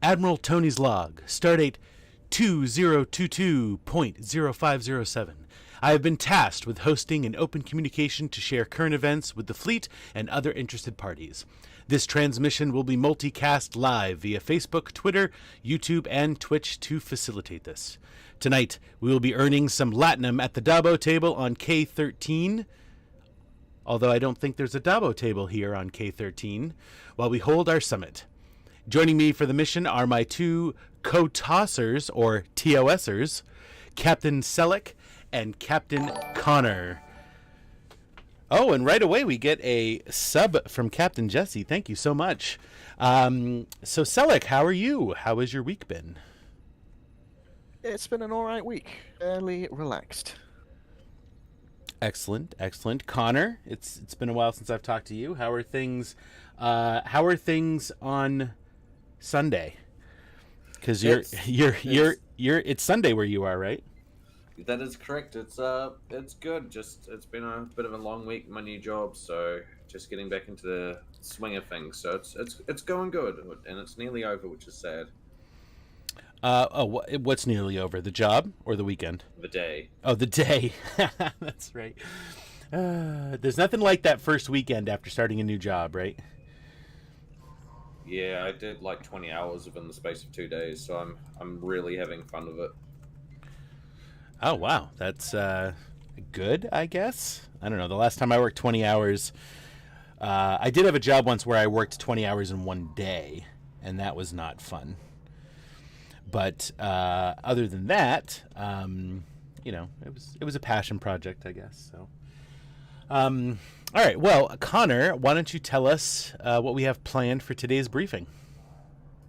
Admiral Tony's log, stardate 2022.0507. I have been tasked with hosting an open communication to share current events with the fleet and other interested parties. This transmission will be multicast live via Facebook, Twitter, YouTube, and Twitch to facilitate this. Tonight, we will be earning some latinum at the Dabo table on K13, although I don't think there's a Dabo table here on K13, while we hold our summit. Joining me for the mission are my two co-tossers, or TOSers, Captain Selleck and Captain Connor. Oh, and right away we get a sub from Captain Jesse. Thank you so much. So Selleck, how are you? How has your week been? It's been an alright week. Fairly relaxed. Excellent, excellent. Connor, it's been a while since I've talked to you. How are things? How are things on Sunday? Because it's Sunday where you are, right? That is correct. It's good. Just it's been a bit of a long week in my new job, so just getting back into the swing of things. So it's going good, and it's nearly over, which is sad. What's nearly over? The job or the weekend? The day. Oh, the day. That's right. There's nothing like that first weekend after starting a new job, right? Yeah, I did like 20 hours within the space of 2 days, so I'm really having fun with it. Oh, wow. That's good, I guess. I don't know. The last time I worked 20 hours, I did have a job once where I worked 20 hours in one day, and that was not fun. But other than that, it was a passion project, I guess. So, all right. Well, Connor, why don't you tell us what we have planned for today's briefing?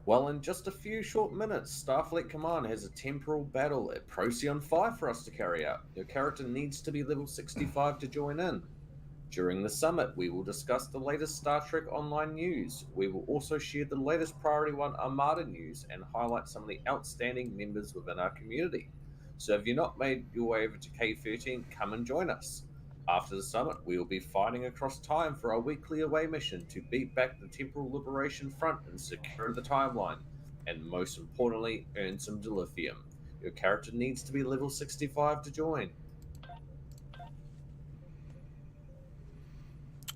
Well, in just a few short minutes, Starfleet Command has a temporal battle at Procyon 5 for us to carry out. Your character needs to be level 65 to join in. During the summit, we will discuss the latest Star Trek Online news. We will also share the latest Priority 1 Armada news and highlight some of the outstanding members within our community. So if you've not made your way over to K13, come and join us. After the summit, we will be fighting across time for our weekly away mission to beat back the Temporal Liberation Front and secure the timeline, and most importantly, earn some dilithium. Your character needs to be level 65 to join.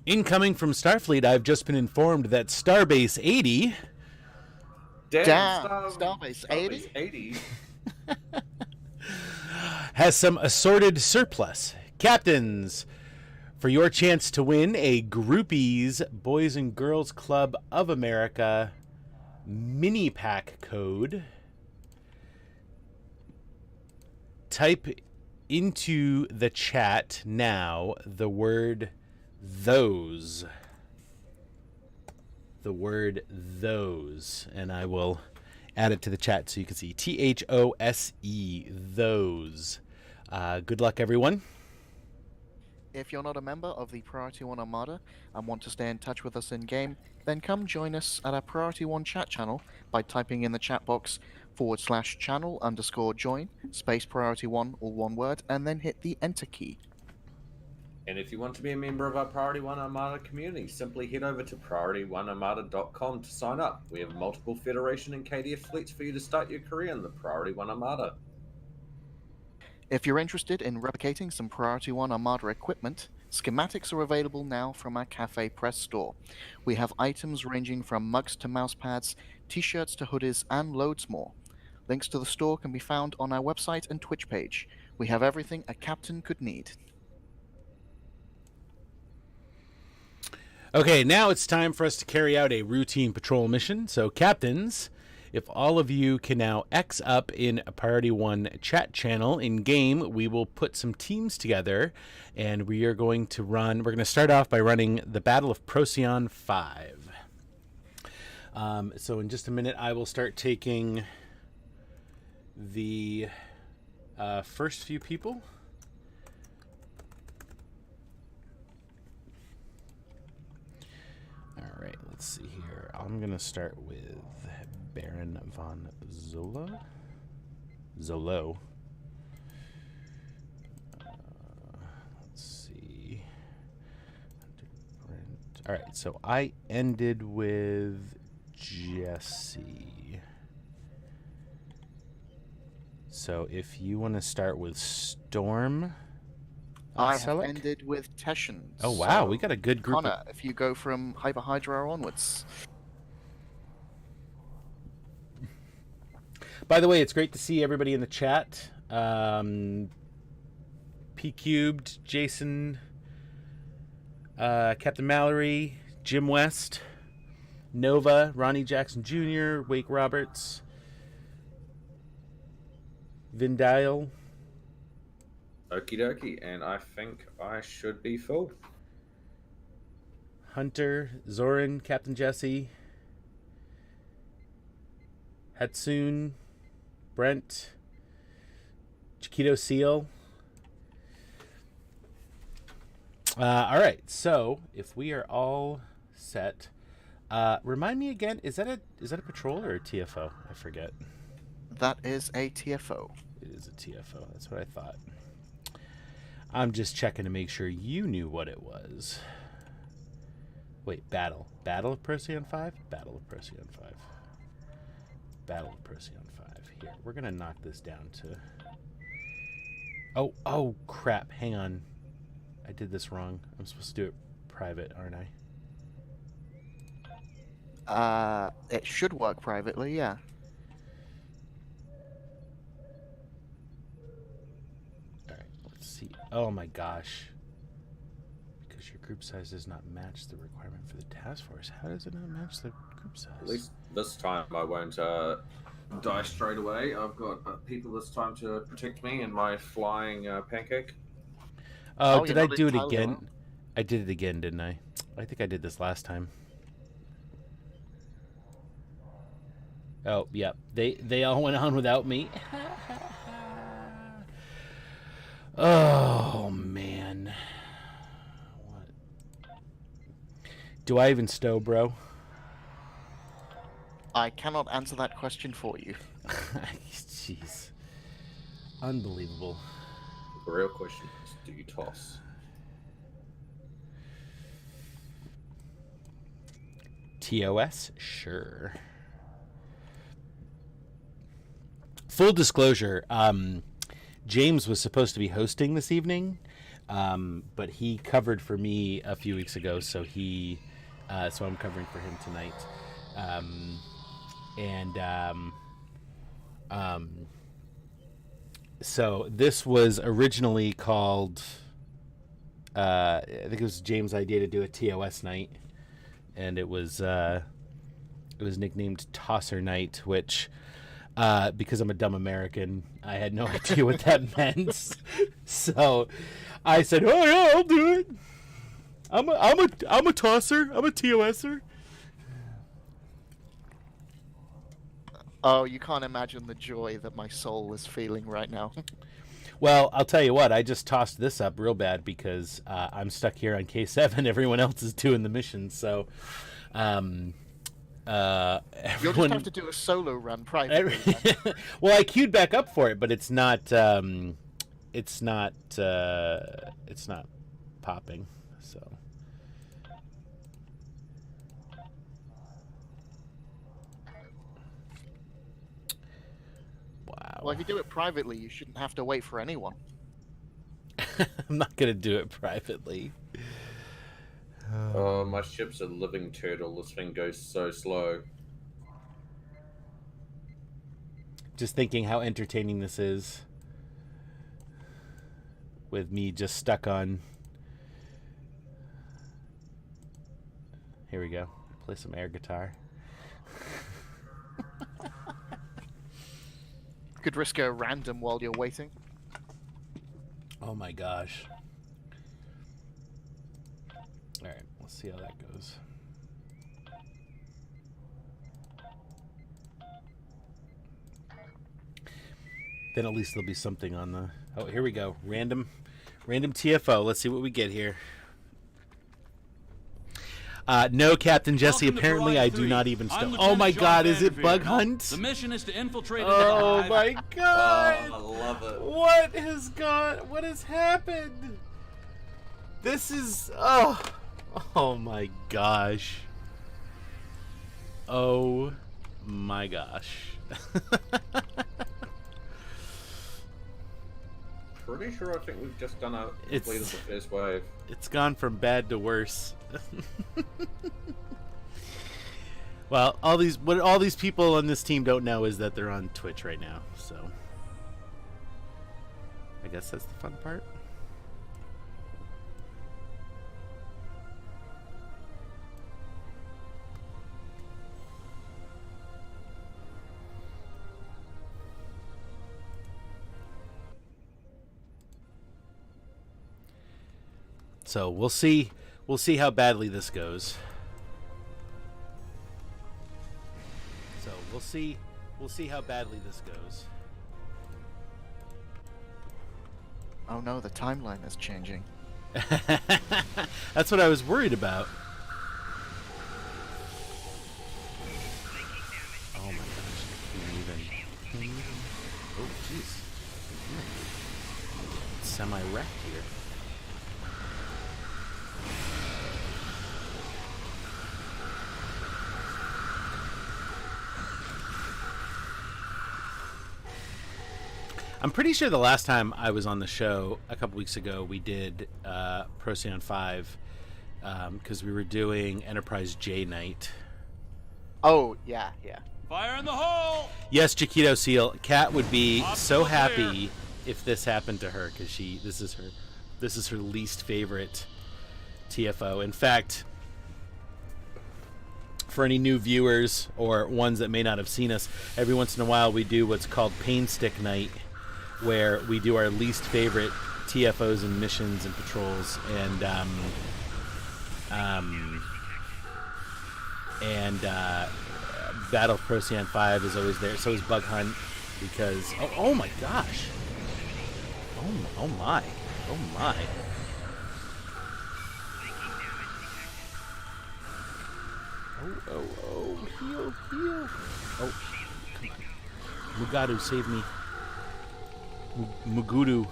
Incoming from Starfleet, I've just been informed that Starbase 80... Damn, Starbase 80? has some assorted surplus. Captains, for your chance to win a Groupies Boys and Girls Club of America mini pack code, type into the chat now the word those. The word those. And I will add it to the chat so you can see. THOSE, those. Good luck, everyone. If you're not a member of the Priority 1 Armada and want to stay in touch with us in-game, then come join us at our Priority 1 chat channel by typing in the chat box /channel_join, space Priority 1, all one word, and then hit the Enter key. And if you want to be a member of our Priority 1 Armada community, simply head over to PriorityOneArmada.com to sign up. We have multiple Federation and KDF fleets for you to start your career in the Priority 1 Armada. If you're interested in replicating some Priority 1 Armada equipment, schematics are available now from our Cafe Press store. We have items ranging from mugs to mousepads, t-shirts to hoodies, and loads more. Links to the store can be found on our website and Twitch page. We have everything a captain could need. Okay, now it's time for us to carry out a routine patrol mission. So, captains, if all of you can now X up in a Priority 1 chat channel in-game, we will put some teams together, and we are going to start off by running the Battle of Procyon 5. So in just a minute, I will start taking the first few people. All right, let's see here. I'm going to start with Baron von Zolo. Let's see. All right, so I ended with Jesse. So if you want to start with Storm, I have Selleck? ended with Teshin. Oh wow, so we got a good group. Connor, if you go from Hyper Hydra onwards. By the way, it's great to see everybody in the chat. P Cubed, Jason, Captain Mallory, Jim West, Nova, Ronnie Jackson Jr., Wake Roberts, Vindile. Okie dokie, and I think I should be full. Hunter, Zoran, Captain Jesse, Hatsune, Brent, Chiquito Seal. All right, so if we are all set, remind me again, is that a patrol or a TFO? I forget. That is a TFO. It is a TFO. That's what I thought. I'm just checking to make sure you knew what it was. Wait, Battle of Procyon 5? Battle of Procyon 5. Battle of Procyon 5. Here, we're going to knock this down to... Oh, crap. Hang on. I did this wrong. I'm supposed to do it private, aren't I? It should work privately, yeah. All right, let's see. Oh my gosh. Because your group size does not match the requirement for the task force. How does it not match the group size? At least this time I won't die straight away. I've got people this time to protect me and my flying pancake. Oh, did I do it entirely again? alone. I did it again, didn't I? I think I did this last time. Oh, yeah. They all went on without me. Oh, man. What? Do I even stow, bro? I cannot answer that question for you. Jeez. Unbelievable. The real question is, do you toss? TOS? Sure. Full disclosure, James was supposed to be hosting this evening, but he covered for me a few weeks ago, so so I'm covering for him tonight. So this was originally called, I think it was James' idea to do a TOS night, and it was nicknamed Tosser Night, which, because I'm a dumb American, I had no idea what that meant. So I said, "Oh yeah, I'll do it. I'm a tosser. I'm a TOSer." Oh, you can't imagine the joy that my soul is feeling right now. Well, I'll tell you what, I just tossed this up real bad because I'm stuck here on K7. Everyone else is doing the mission, so You'll just everyone... have to do a solo run privately. Well, I queued back up for it, but it's not popping, so... Wow. Well, if you do it privately, you shouldn't have to wait for anyone. I'm not going to do it privately. Oh, my ship's a living turtle. This thing goes so slow. Just thinking how entertaining this is. With me just stuck on... Here we go. Play some air guitar. Could risk a random while you're waiting. Oh my gosh. Alright, let's see how that goes. Then at least there'll be something on the... Oh, here we go. Random TFO. Let's see what we get here. No, Captain Jesse. Welcome to Apparently, I Variety do 3. not even I'm stow. Lieutenant Oh my John God! Is it Vanderveer. Bug Hunt? The mission is to infiltrate Oh the my God! Oh, I love it. What has gone? What has happened? This is... Oh my gosh. Oh my gosh. pretty sure I think we've just done a completed the first wave. It's gone from bad to worse. Well, what all these people on this team don't know is that they're on Twitch right now, so I guess that's the fun part. So we'll see how badly this goes. So we'll see how badly this goes. Oh no, the timeline is changing. That's what I was worried about. Oh my gosh. Can you even... Oh jeez. Semi-wrecked here. I'm pretty sure the last time I was on the show a couple weeks ago, we did Procyon 5 because we were doing Enterprise J Night. Oh, yeah. Fire in the hole! Yes, Chiquito Seal. Kat would be so happy if this happened to her because this is her least favorite TFO. In fact, for any new viewers or ones that may not have seen us, every once in a while we do what's called Pain Stick Night, where we do our least favorite TFOs and missions and patrols, and Battle of Procyon 5 is always there. So is Bug Hunt, because oh my gosh, oh my. Oh, heal. Oh, come on. Mugado, save me. Mugado.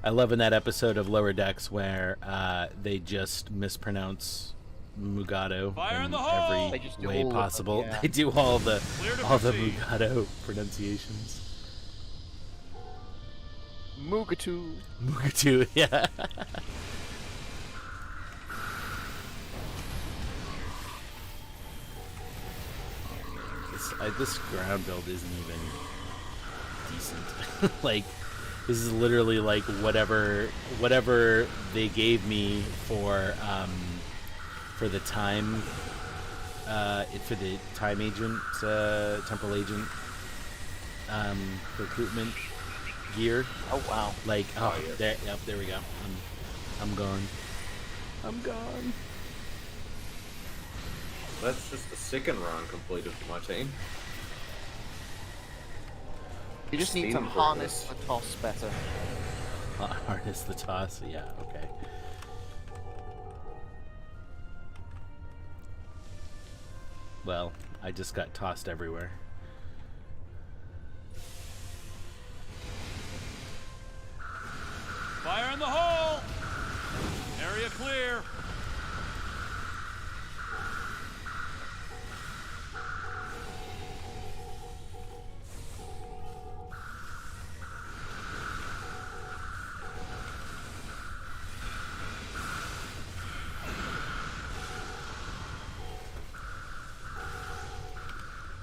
I love in that episode of Lower Decks where they just mispronounce Mugado in every way possible. Yeah. They do all the Mugado pronunciations. Mugatu, yeah. This ground build isn't even decent. Like, this is literally like whatever they gave me for the time agent, temporal agent recruitment gear. Oh wow! Like there we go. I'm gone. That's just the second round completed for my team. You just need to harness the toss better. Harness the toss, yeah, okay. Well, I just got tossed everywhere. Fire in the hole! Area clear!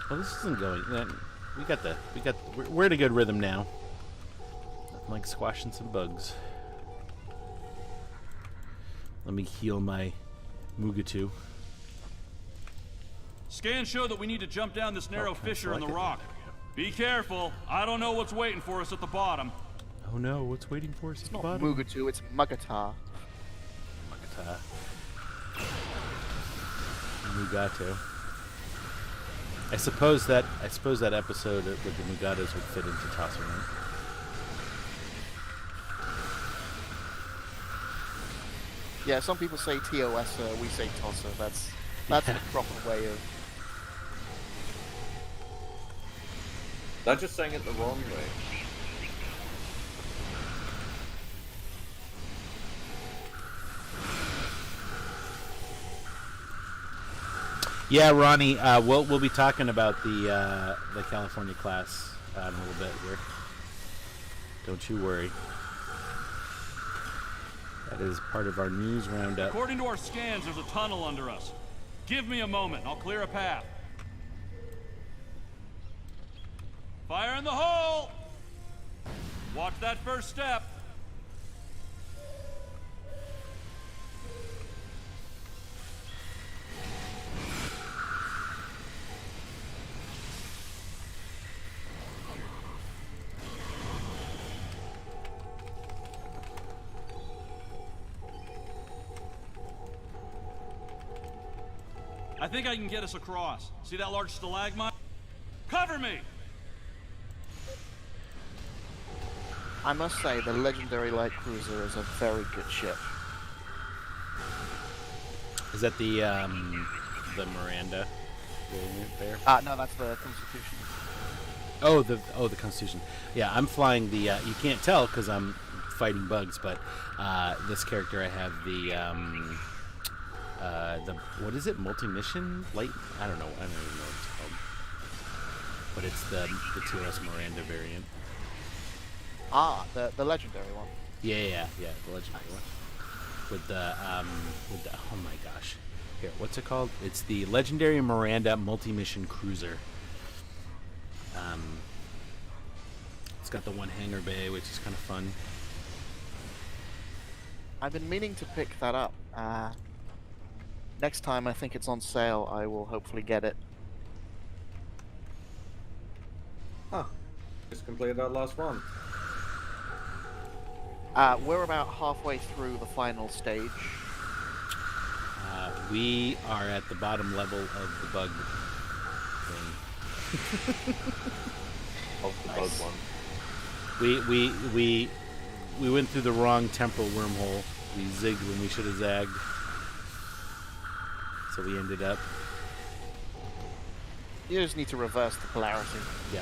Well, this isn't going. We're in a good rhythm now. I'm like squashing some bugs. Let me heal my Mugatu. Scans show that we need to jump down this narrow fissure in the rock. Be careful. I don't know what's waiting for us at the bottom. Oh no, what's waiting for us at the Not bottom? Mugatu, it's Mugata. Mugato. I suppose that episode with the Mugatos would fit into Tosser, right? Yeah, some people say TOS, we say Tosser. That's the proper way of... They're just saying it the wrong way. Yeah, Ronnie, we'll be talking about the California class in a little bit here. Don't you worry. That is part of our news roundup. According to our scans, there's a tunnel under us. Give me a moment. I'll clear a path. Fire in the hole! Watch that first step. I think I can get us across. See that large stalagmite? Cover me! I must say, the legendary light cruiser is a very good ship. Is that the Miranda variant there? No, that's the Constitution. Oh, the Constitution. Yeah, I'm flying the. You can't tell because I'm fighting bugs, but this character I have the what is it? Multi-mission light? I don't even know what it's called. But it's the TRS Miranda variant. Ah, the legendary one. Yeah, the legendary one. With the oh my gosh. Here, what's it called? It's the legendary Miranda multi-mission cruiser. It's got the one hangar bay, which is kind of fun. I've been meaning to pick that up. Next time I think it's on sale, I will hopefully get it. Huh. Just completed our last one. We're about halfway through the final stage. We are at the bottom level of the bug thing. Of the bug one. We went through the wrong temporal wormhole. We zigged when we should have zagged. So we ended up. You just need to reverse the polarity. Yeah.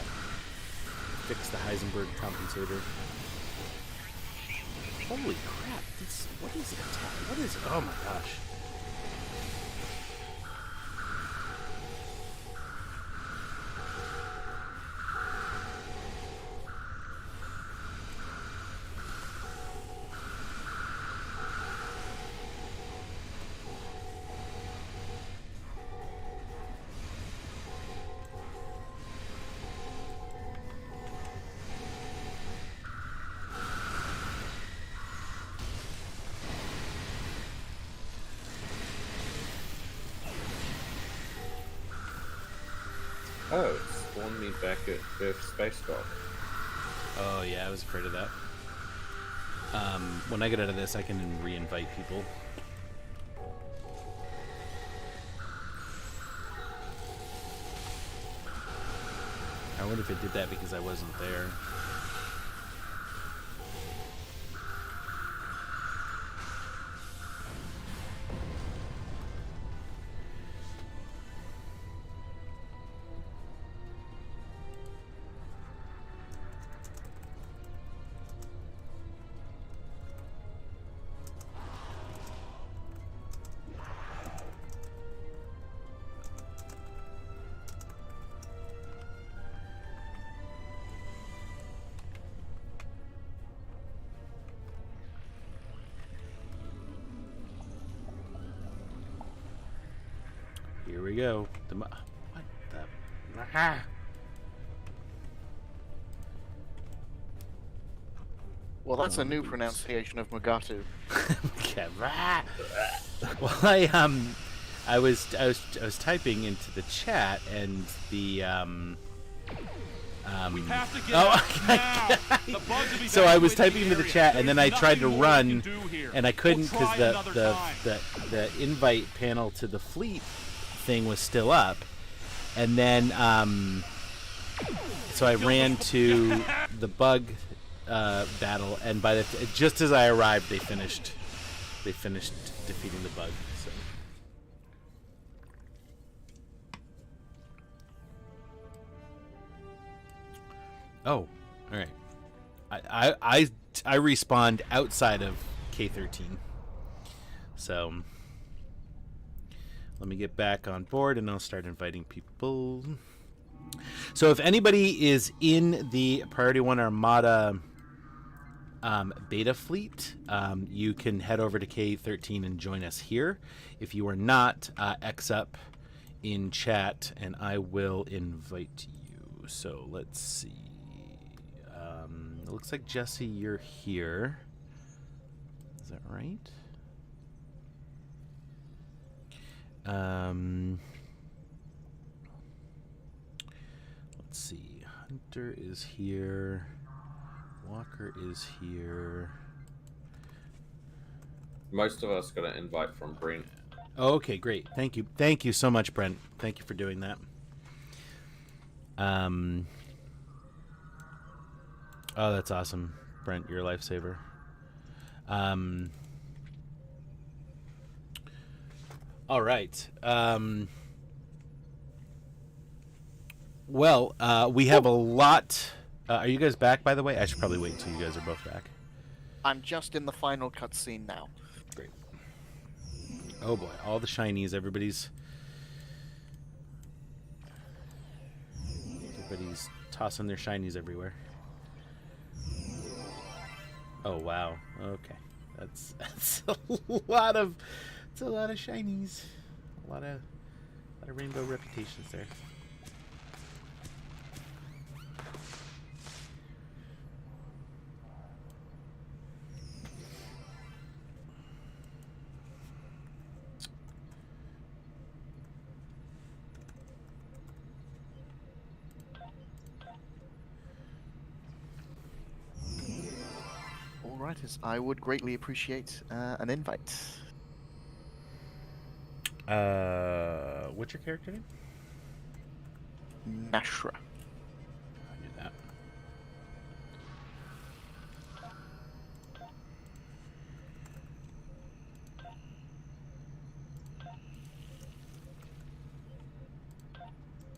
Fix the Heisenberg compensator. Holy crap! What is it? What is it? Oh my gosh! Oh, it spawned me back at Earth Space Dock. Oh yeah, I was afraid of that. When I get out of this, I can re-invite people. I wonder if it did that because I wasn't there. Here we go. What the? Well, that's a new pronunciation of Mugatu. Well, I was typing into the chat and the We have to get out now. The bugs have so I was evacuated typing into the area. chat and then I There's tried to nothing more we run can do here. and I couldn't We'll because try another time. the invite panel to the fleet thing was still up, and then so I ran to the bug battle, and by the just as I arrived, they finished defeating the bug. So. Oh, all right. I respawned outside of K13, so Let me get back on board, and I'll start inviting people. So if anybody is in the Priority 1 Armada beta fleet, you can head over to K13 and join us here. If you are not, X up in chat, and I will invite you. So let's see. It looks like, Jesse, you're here. Is that right? Let's see. Hunter is here. Walker is here. Most of us got an invite from Brent. Oh, okay, great. Thank you. Thank you so much, Brent. Thank you for doing that. Oh, that's awesome. Brent, you're a lifesaver. All right. Well, we have a lot. Are you guys back, by the way? I should probably wait until you guys are both back. I'm just in the final cutscene now. Great. Oh boy, all the shinies. Everybody's tossing their shinies everywhere. Oh wow. Okay, that's a lot of shinies. A lot of rainbow reputations there. Alright, I would greatly appreciate an invite. What's your character name? Nashra. I knew that.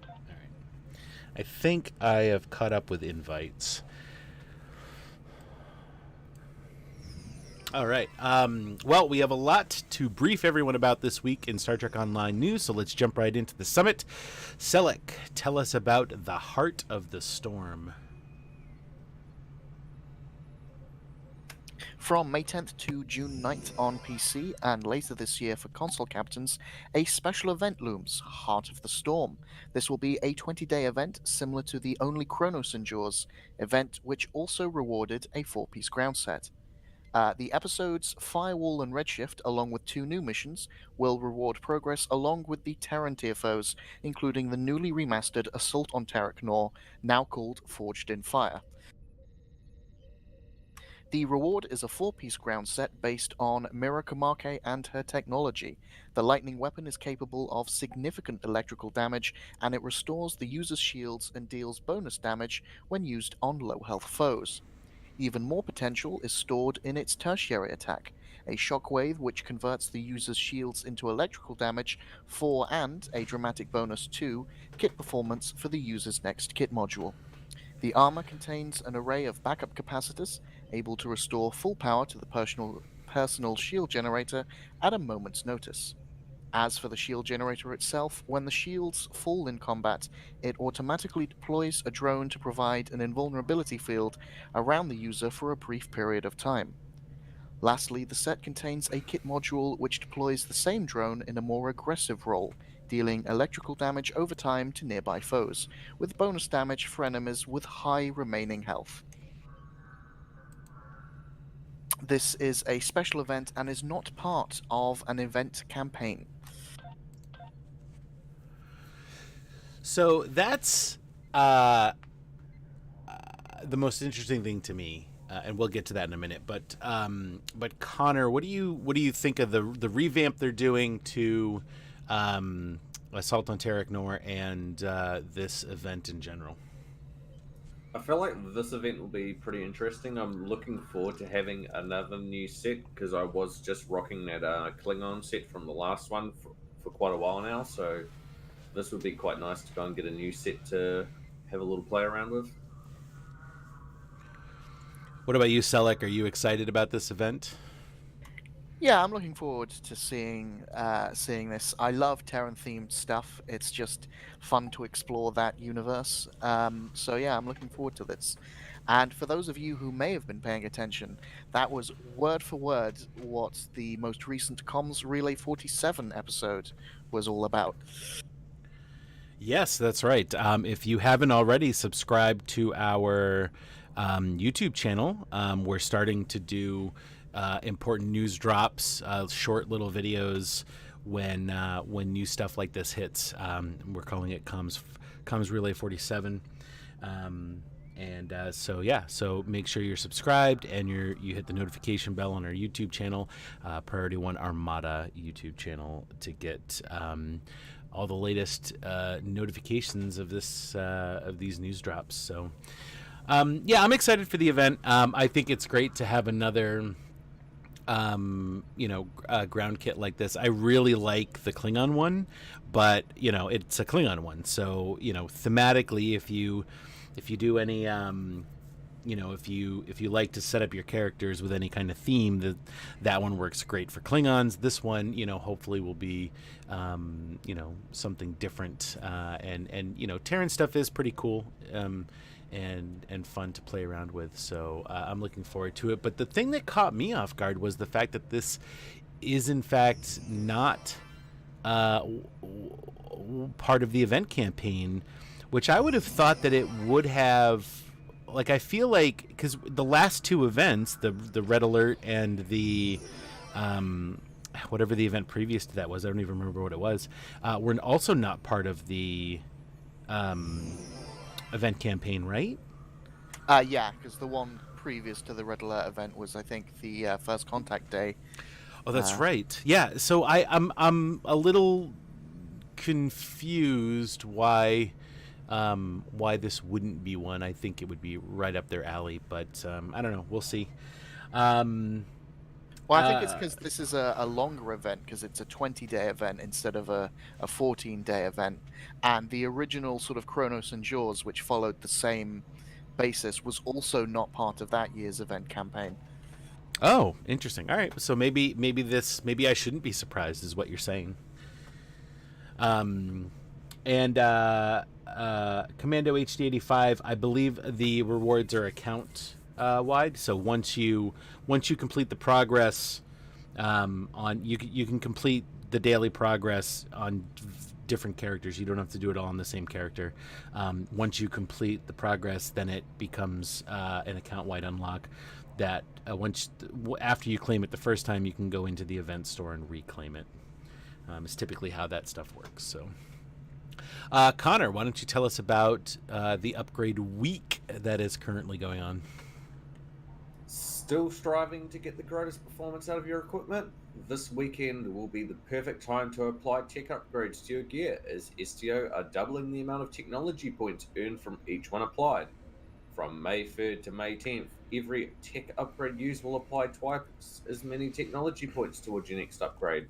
All right. I think I have caught up with invites. All right. Well, we have a lot to brief everyone about this week in Star Trek Online news, so let's jump right into the summit. Selleck, tell us about the Heart of the Storm. From May 10th to June 9th on PC, and later this year for console captains, a special event looms, Heart of the Storm. This will be a 20-day event similar to the Only Kronos Endures event, which also rewarded a 4-piece ground set. The episodes Firewall and Redshift, along with 2 new missions, will reward progress along with the Terran tier foes, including the newly remastered Assault on Terran Nor, now called Forged in Fire. The reward is a 4-piece ground set based on Mira Kamake and her technology. The lightning weapon is capable of significant electrical damage, and it restores the user's shields and deals bonus damage when used on low-health foes. Even more potential is stored in its tertiary attack, a shockwave which converts the user's shields into electrical damage for, and a dramatic bonus to, kit performance for the user's next kit module. The armor contains an array of backup capacitors, able to restore full power to the personal shield generator at a moment's notice. As for the shield generator itself, when the shields fall in combat, it automatically deploys a drone to provide an invulnerability field around the user for a brief period of time. Lastly, the set contains a kit module which deploys the same drone in a more aggressive role, dealing electrical damage over time to nearby foes, with bonus damage for enemies with high remaining health. This is a special event and is not part of an event campaign. So that's the most interesting thing to me, and we'll get to that in a minute. But Connor, what do you think of the revamp they're doing to Assault on Terran Nor and this event in general? I feel like this event will be pretty interesting. I'm looking forward to having another new set, because I was just rocking that Klingon set from the last one for quite a while now, so this would be quite nice to go and get a new set to have a little play around with. What about you, Selleck? Are you excited about this event? Yeah, I'm looking forward to seeing this. I love Terran themed stuff. It's just fun to explore that universe. So yeah, I'm looking forward to this. And for those of you who may have been paying attention, that was word for word what the most recent Comms Relay 47 episode was all about. Yes, that's right. If you haven't already subscribed to our YouTube channel, we're starting to do important news drops, short little videos when new stuff like this hits. We're calling it Comms Relay 47. So make sure you're subscribed and you hit the notification bell on our YouTube channel, Priority One Armada YouTube channel, to get all the latest notifications of these news drops. So I'm excited for the event. I think it's great to have another ground kit like this. I really like the Klingon one, but it's a Klingon one, so thematically, if you do any if you like to set up your characters with any kind of theme, that one works great for Klingons. This one, hopefully will be something different, and Terran stuff is pretty cool, and fun to play around with. So I'm looking forward to it. But the thing that caught me off guard was the fact that this is in fact not part of the event campaign, which I would have thought that it would have. Like, I feel like, because the last two events, the Red Alert and the whatever the event previous to that was, I don't even remember what it was, were also not part of the event campaign, right? Yeah, because the one previous to the Red Alert event was, I think, the First Contact Day. Oh, that's right. Yeah, so I'm a little confused why this wouldn't be one. I think it would be right up their alley, but I don't know. We'll see. Well, I think it's because this is a longer event, because it's a 20-day event instead of a 14-day event. And the original sort of Kronos and Jaws, which followed the same basis, was also not part of that year's event campaign. Oh, interesting. All right. So maybe I shouldn't be surprised, is what you're saying. And Commando HD85, I believe the rewards are account wide. So once you complete the progress you can complete the daily progress on different characters. You don't have to do it all on the same character. Once you complete the progress, then it becomes an account wide unlock that after you claim it the first time, you can go into the event store and reclaim it. It's typically how that stuff works. So Connor, why don't you tell us about the upgrade week that is currently going on? Still striving to get the greatest performance out of your equipment? This weekend will be the perfect time to apply tech upgrades to your gear, as STO are doubling the amount of technology points earned from each one applied. From May 3rd to May 10th, every tech upgrade used will apply twice as many technology points towards your next upgrade.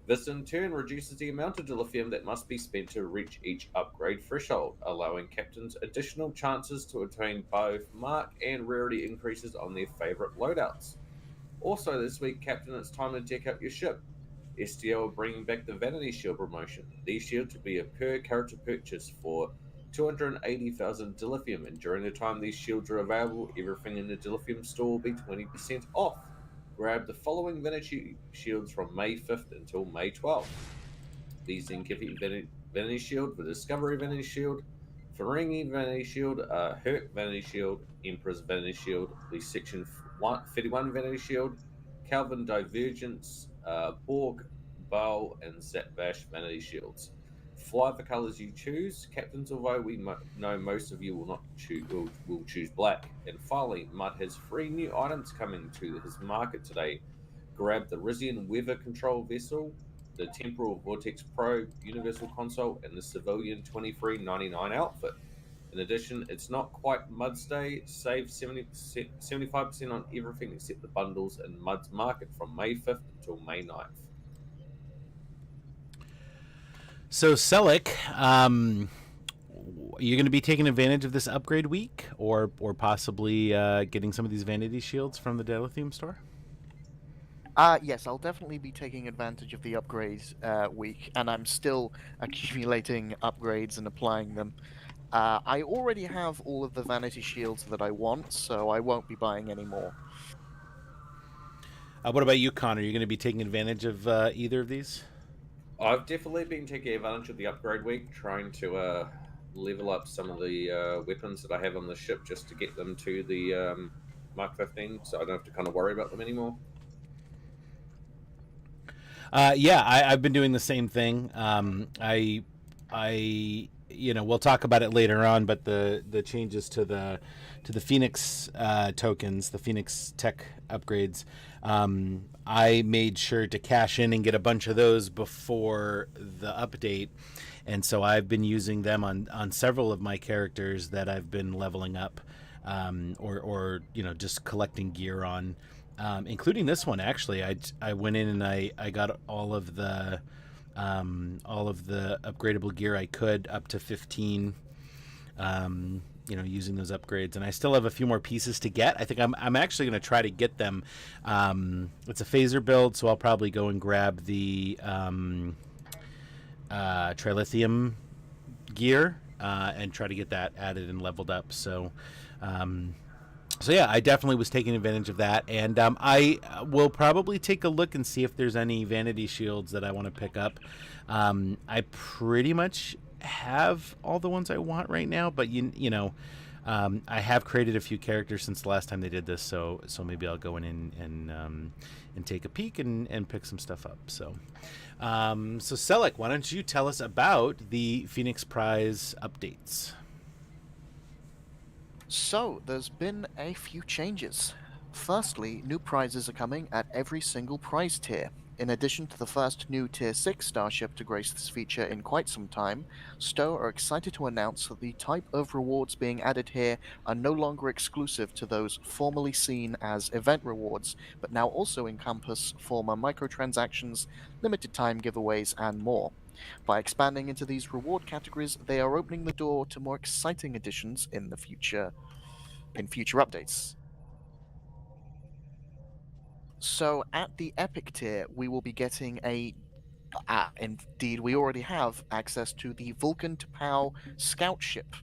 This in turn reduces the amount of dilithium that must be spent to reach each upgrade threshold, allowing captains additional chances to attain both mark and rarity increases on their favourite loadouts. Also this week, Captain, it's time to deck up your ship. STO are bringing back the Vanity Shield promotion. These shields will be a per character purchase for 280,000 dilithium, and during the time these shields are available, everything in the dilithium store will be 20% off. Grab the following Vanity Shields from May 5th until May 12th. These include Vanity Shield, the Discovery Vanity Shield, Ferengi Vanity Shield, Herc Vanity Shield, Emperor's Vanity Shield, the Section 31 Vanity Shield, Calvin Divergence, Borg, Bow, and Zatvash Vanity Shields. Fly the colours you choose, captains, although we know most of you will choose black. And finally, Mutt has 3 new items coming to his market today. Grab the Rizian Weather Control Vessel, the Temporal Vortex Probe Universal Console, and the Civilian 2399 outfit. In addition, it's not quite Mudd's Day. Save 75% on everything except the bundles in Mudd's Market from May 5th until May 9th. So Selleck, you're going to be taking advantage of this upgrade week, or possibly getting some of these vanity shields from the dilithium store? Yes, I'll definitely be taking advantage of the upgrades week, and I'm still accumulating upgrades and applying them. I already have all of the vanity shields that I want, so I won't be buying any more. What about you, Connor? Are you going to be taking advantage of either of these? I've definitely been taking advantage of the upgrade week, trying to level up some of the weapons that I have on the ship just to get them to the Mark 15, so I don't have to kind of worry about them anymore. Yeah, I've been doing the same thing. We'll talk about it later on, but the changes to the Phoenix tokens, the Phoenix tech upgrades, I made sure to cash in and get a bunch of those before the update, and so I've been using them on several of my characters that I've been leveling up, or just collecting gear on. Including this one, actually, I went in and I got all of the upgradable gear I could up to 15. Using those upgrades, and I still have a few more pieces to get. I think I'm actually going to try to get them. It's a phaser build, so I'll probably go and grab the trilithium gear and try to get that added and leveled up. So yeah, I definitely was taking advantage of that, and I will probably take a look and see if there's any vanity shields that I want to pick up. I pretty much have all the ones I want right now, but I have created a few characters since the last time they did this, so maybe I'll go in and take a peek and pick some stuff up. So Selec, why don't you tell us about the Phoenix Prize updates? So, there's been a few changes. Firstly, new prizes are coming at every single prize tier. In addition to the first new Tier 6 starship to grace this feature in quite some time, Stowe are excited to announce that the type of rewards being added here are no longer exclusive to those formerly seen as event rewards, but now also encompass former microtransactions, limited time giveaways, and more. By expanding into these reward categories, they are opening the door to more exciting additions in the future updates. So at the epic tier, we will be getting indeed, we already have access to the Vulcan T'Pau scout ship.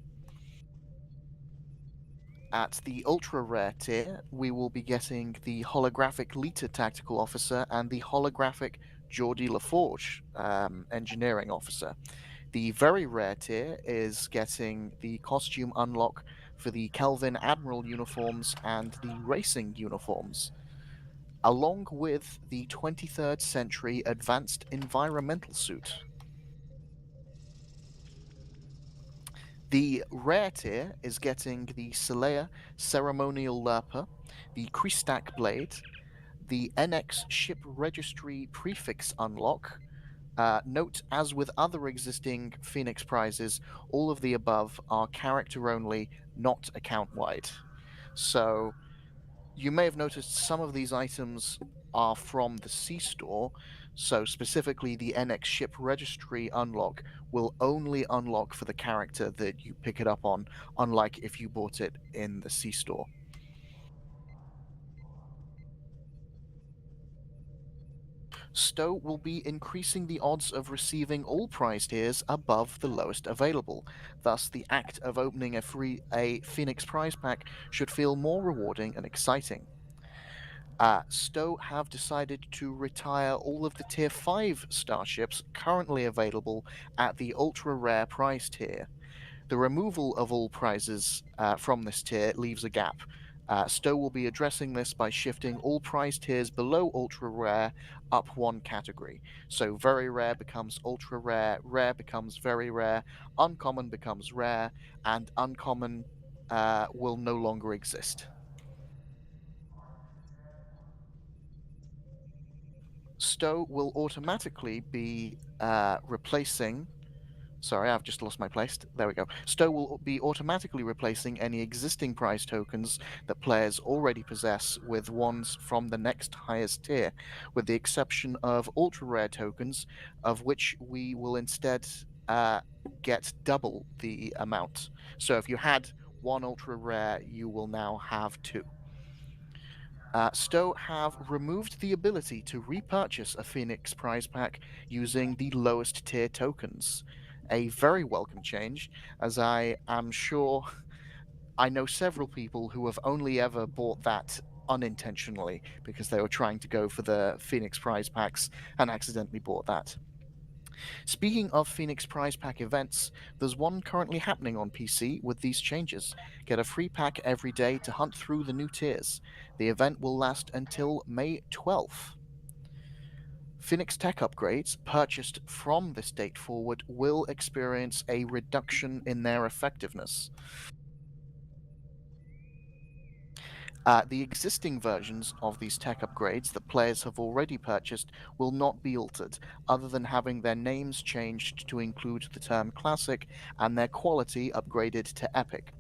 At the ultra rare tier, we will be getting the holographic Lita tactical officer and the holographic Geordie LaForge engineering officer. The very rare tier is getting the costume unlock for the Kelvin Admiral uniforms and the racing uniforms, along with the 23rd Century Advanced Environmental Suit. The rare tier is getting the Celea Ceremonial Lerper, the Kristak Blade, the NX Ship Registry Prefix Unlock. Note, as with other existing Phoenix prizes, all of the above are character only, not account wide. So, you may have noticed some of these items are from the C-Store, so specifically the NX Ship Registry unlock will only unlock for the character that you pick it up on, unlike if you bought it in the C-Store. Stowe will be increasing the odds of receiving all prize tiers above the lowest available. Thus, the act of opening a Phoenix prize pack should feel more rewarding and exciting. Stowe have decided to retire all of the Tier 5 starships currently available at the ultra rare prize tier. The removal of all prizes from this tier leaves a gap. Stowe will be addressing this by shifting all prize tiers below ultra rare up one category. So very rare becomes ultra rare, rare becomes very rare, uncommon becomes rare, and uncommon will no longer exist. Stowe will automatically be replacing. Sorry, I've just lost my place. There we go. Stowe will be automatically replacing any existing prize tokens that players already possess with ones from the next highest tier, with the exception of ultra rare tokens, of which we will instead get double the amount. So if you had one ultra rare, you will now have two. Stowe have removed the ability to repurchase a Phoenix prize pack using the lowest tier tokens. A very welcome change, as I am sure I know several people who have only ever bought that unintentionally because they were trying to go for the Phoenix prize packs and accidentally bought that. Speaking of Phoenix prize pack events, there's one currently happening on PC with these changes. Get a free pack every day to hunt through the new tiers. The event will last until May 12th. Phoenix tech upgrades purchased from this date forward will experience a reduction in their effectiveness. The existing versions of these tech upgrades that players have already purchased will not be altered, other than having their names changed to include the term Classic and their quality upgraded to Epic.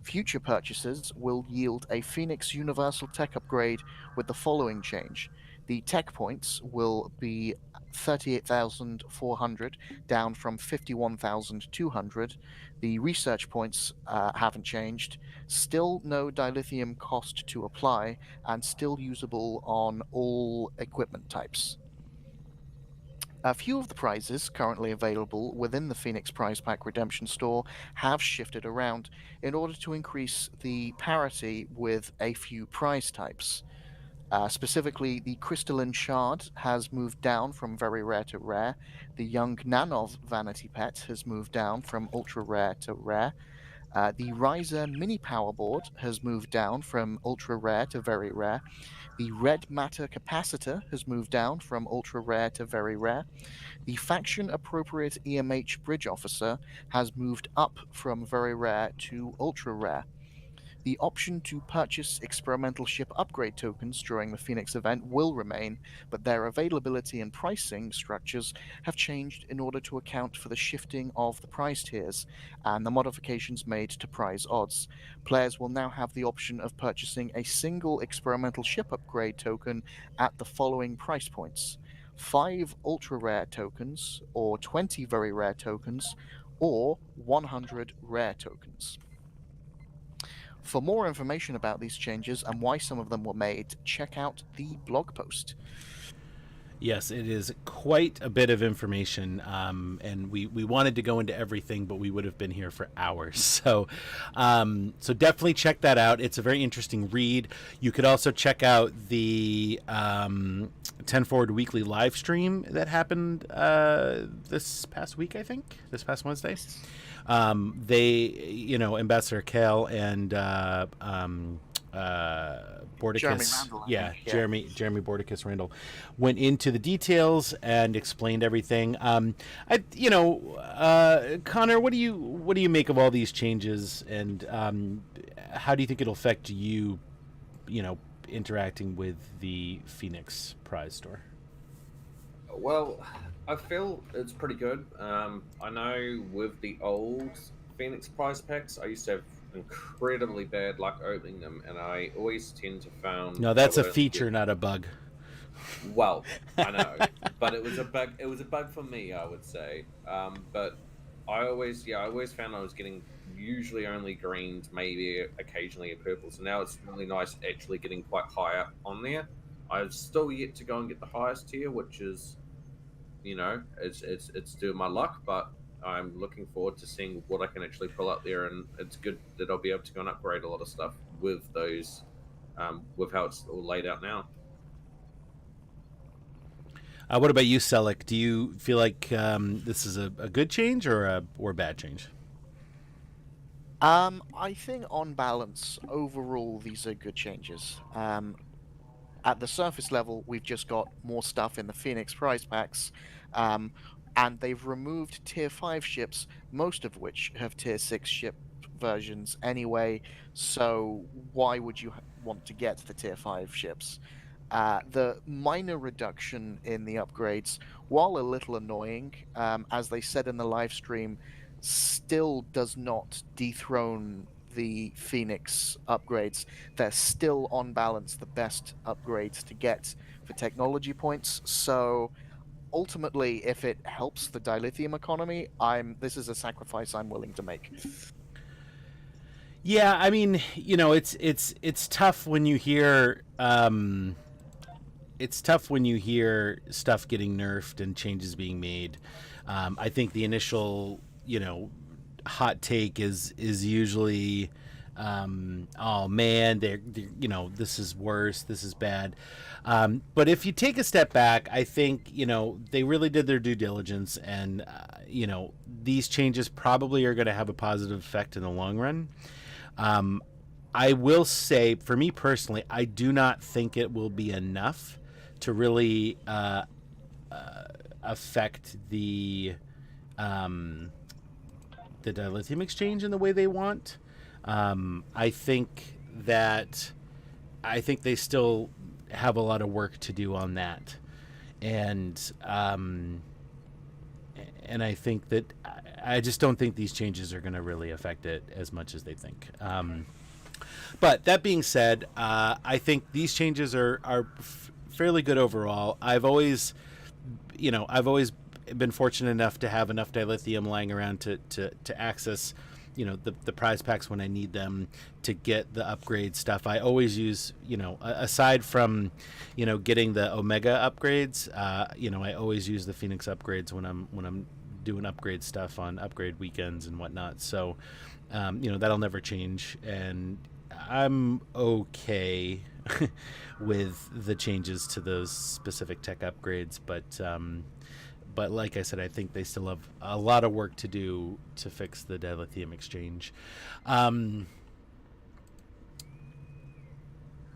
Future purchases will yield a Phoenix Universal Tech upgrade with the following change. The tech points will be 38,400, down from 51,200. The research points haven't changed. Still no dilithium cost to apply, and still usable on all equipment types. A few of the prizes currently available within the Phoenix Prize Pack Redemption store have shifted around in order to increase the parity with a few prize types. Specifically, the Crystalline Shard has moved down from very rare to rare. The Young Nanov Vanity Pet has moved down from ultra rare to rare. The Riser Mini Power Board has moved down from ultra rare to very rare. The Red Matter Capacitor has moved down from ultra rare to very rare. The faction appropriate EMH Bridge Officer has moved up from very rare to ultra rare. The option to purchase experimental ship upgrade tokens during the Phoenix event will remain, but their availability and pricing structures have changed in order to account for the shifting of the prize tiers and the modifications made to prize odds. Players will now have the option of purchasing a single experimental ship upgrade token at the following price points: 5 ultra rare tokens, or 20 very rare tokens, or 100 rare tokens. For more information about these changes and why some of them were made, check out the blog post. Yes, it is quite a bit of information, and we wanted to go into everything, but we would have been here for hours. So definitely check that out. It's a very interesting read. You could also check out the 10 Forward Weekly live stream that happened this past week, I think, this past Wednesday. They, Ambassador Kale and Bordicus, Jeremy Bordicus Randall went into the details and explained everything. Connor, what do you make of all these changes, and how do you think it'll affect you, interacting with the Phoenix prize store? Well, I feel it's pretty good. I know with the old Phoenix prize packs, I used to have incredibly bad luck opening them, and I always tend to found. No, that's a feature, not a bug. Well, I know, but it was a bug. It was a bug for me, I would say. But I always found I was getting usually only greens, maybe occasionally a purple. So now it's really nice actually getting quite high up on there. I've still yet to go and get the highest tier, which is, it's doing my luck, but I'm looking forward to seeing what I can actually pull up there, and it's good that I'll be able to go and upgrade a lot of stuff with those, with how it's all laid out now. What about you, Selleck? Do you feel like this is a good change or a bad change? I think on balance, overall, these are good changes. At the surface level, we've just got more stuff in the Phoenix prize packs, and they've removed tier 5 ships, most of which have tier 6 ship versions anyway, so why would you want to get the tier 5 ships? The minor reduction in the upgrades, while a little annoying, as they said in the live stream, still does not dethrone the Phoenix upgrades. They're still on balance the best upgrades to get for technology points, so ultimately, if it helps the dilithium economy, this is a sacrifice I'm willing to make. Yeah, I mean, it's tough when you hear it's tough when you hear stuff getting nerfed and changes being made. I think the initial, hot take is usually, oh man, this is worse, this is bad. But if you take a step back, I think they really did their due diligence, and these changes probably are going to have a positive effect in the long run. I will say, for me personally, I do not think it will be enough to really affect the dilithium exchange in the way they want. I think they still have a lot of work to do on that, and I think that I just don't think these changes are going to really affect it as much as they think. But that being said, I think these changes are fairly good overall. I've always been fortunate enough to have enough dilithium lying around to access, the prize packs when I need them, to get the upgrade stuff. I always use, aside from, getting the Omega upgrades, I always use the Phoenix upgrades when I'm doing upgrade stuff on upgrade weekends and whatnot. So, that'll never change, and I'm okay with the changes to those specific tech upgrades, but like I said, I think they still have a lot of work to do to fix the dilithium exchange.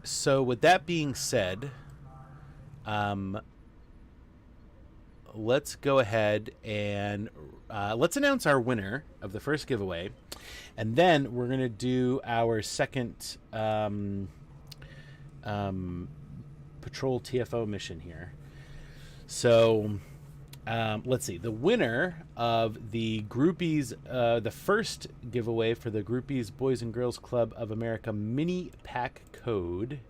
So with that being said, let's go ahead and let's announce our winner of the first giveaway, and then we're going to do our second patrol TFO mission here. So let's see. The winner of the Groupies, the first giveaway for the Groupies Boys and Girls Club of America mini pack code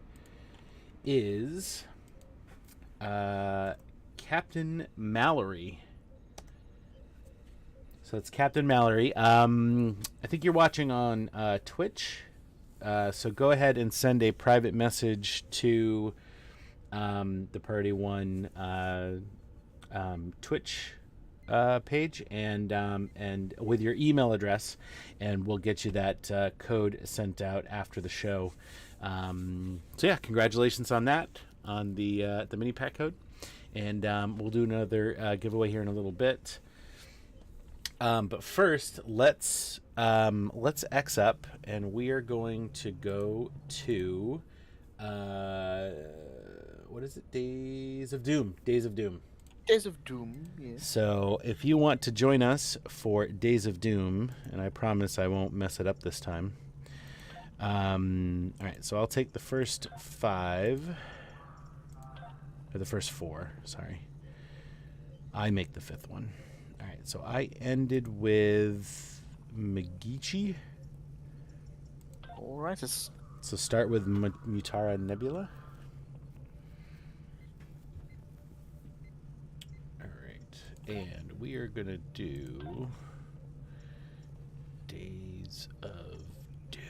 is Captain Mallory. So it's Captain Mallory. I think you're watching on Twitch. So go ahead and send a private message to the Priority One Twitch page and with your email address, and we'll get you that code sent out after the show. So yeah, congratulations on that, on the mini pack code, and we'll do another giveaway here in a little bit. But first, let's X up, and we are going to go to what is it? Days of Doom. Days of Doom. Days of Doom, yes. So if you want to join us for Days of Doom, and I promise I won't mess it up this time. All right, so I'll take the first 5, or the first 4, sorry. I make the 5th one. All right, so I ended with Megichi. All right. So start with Mutara Nebula. All right, and we are going to do Days of Doom.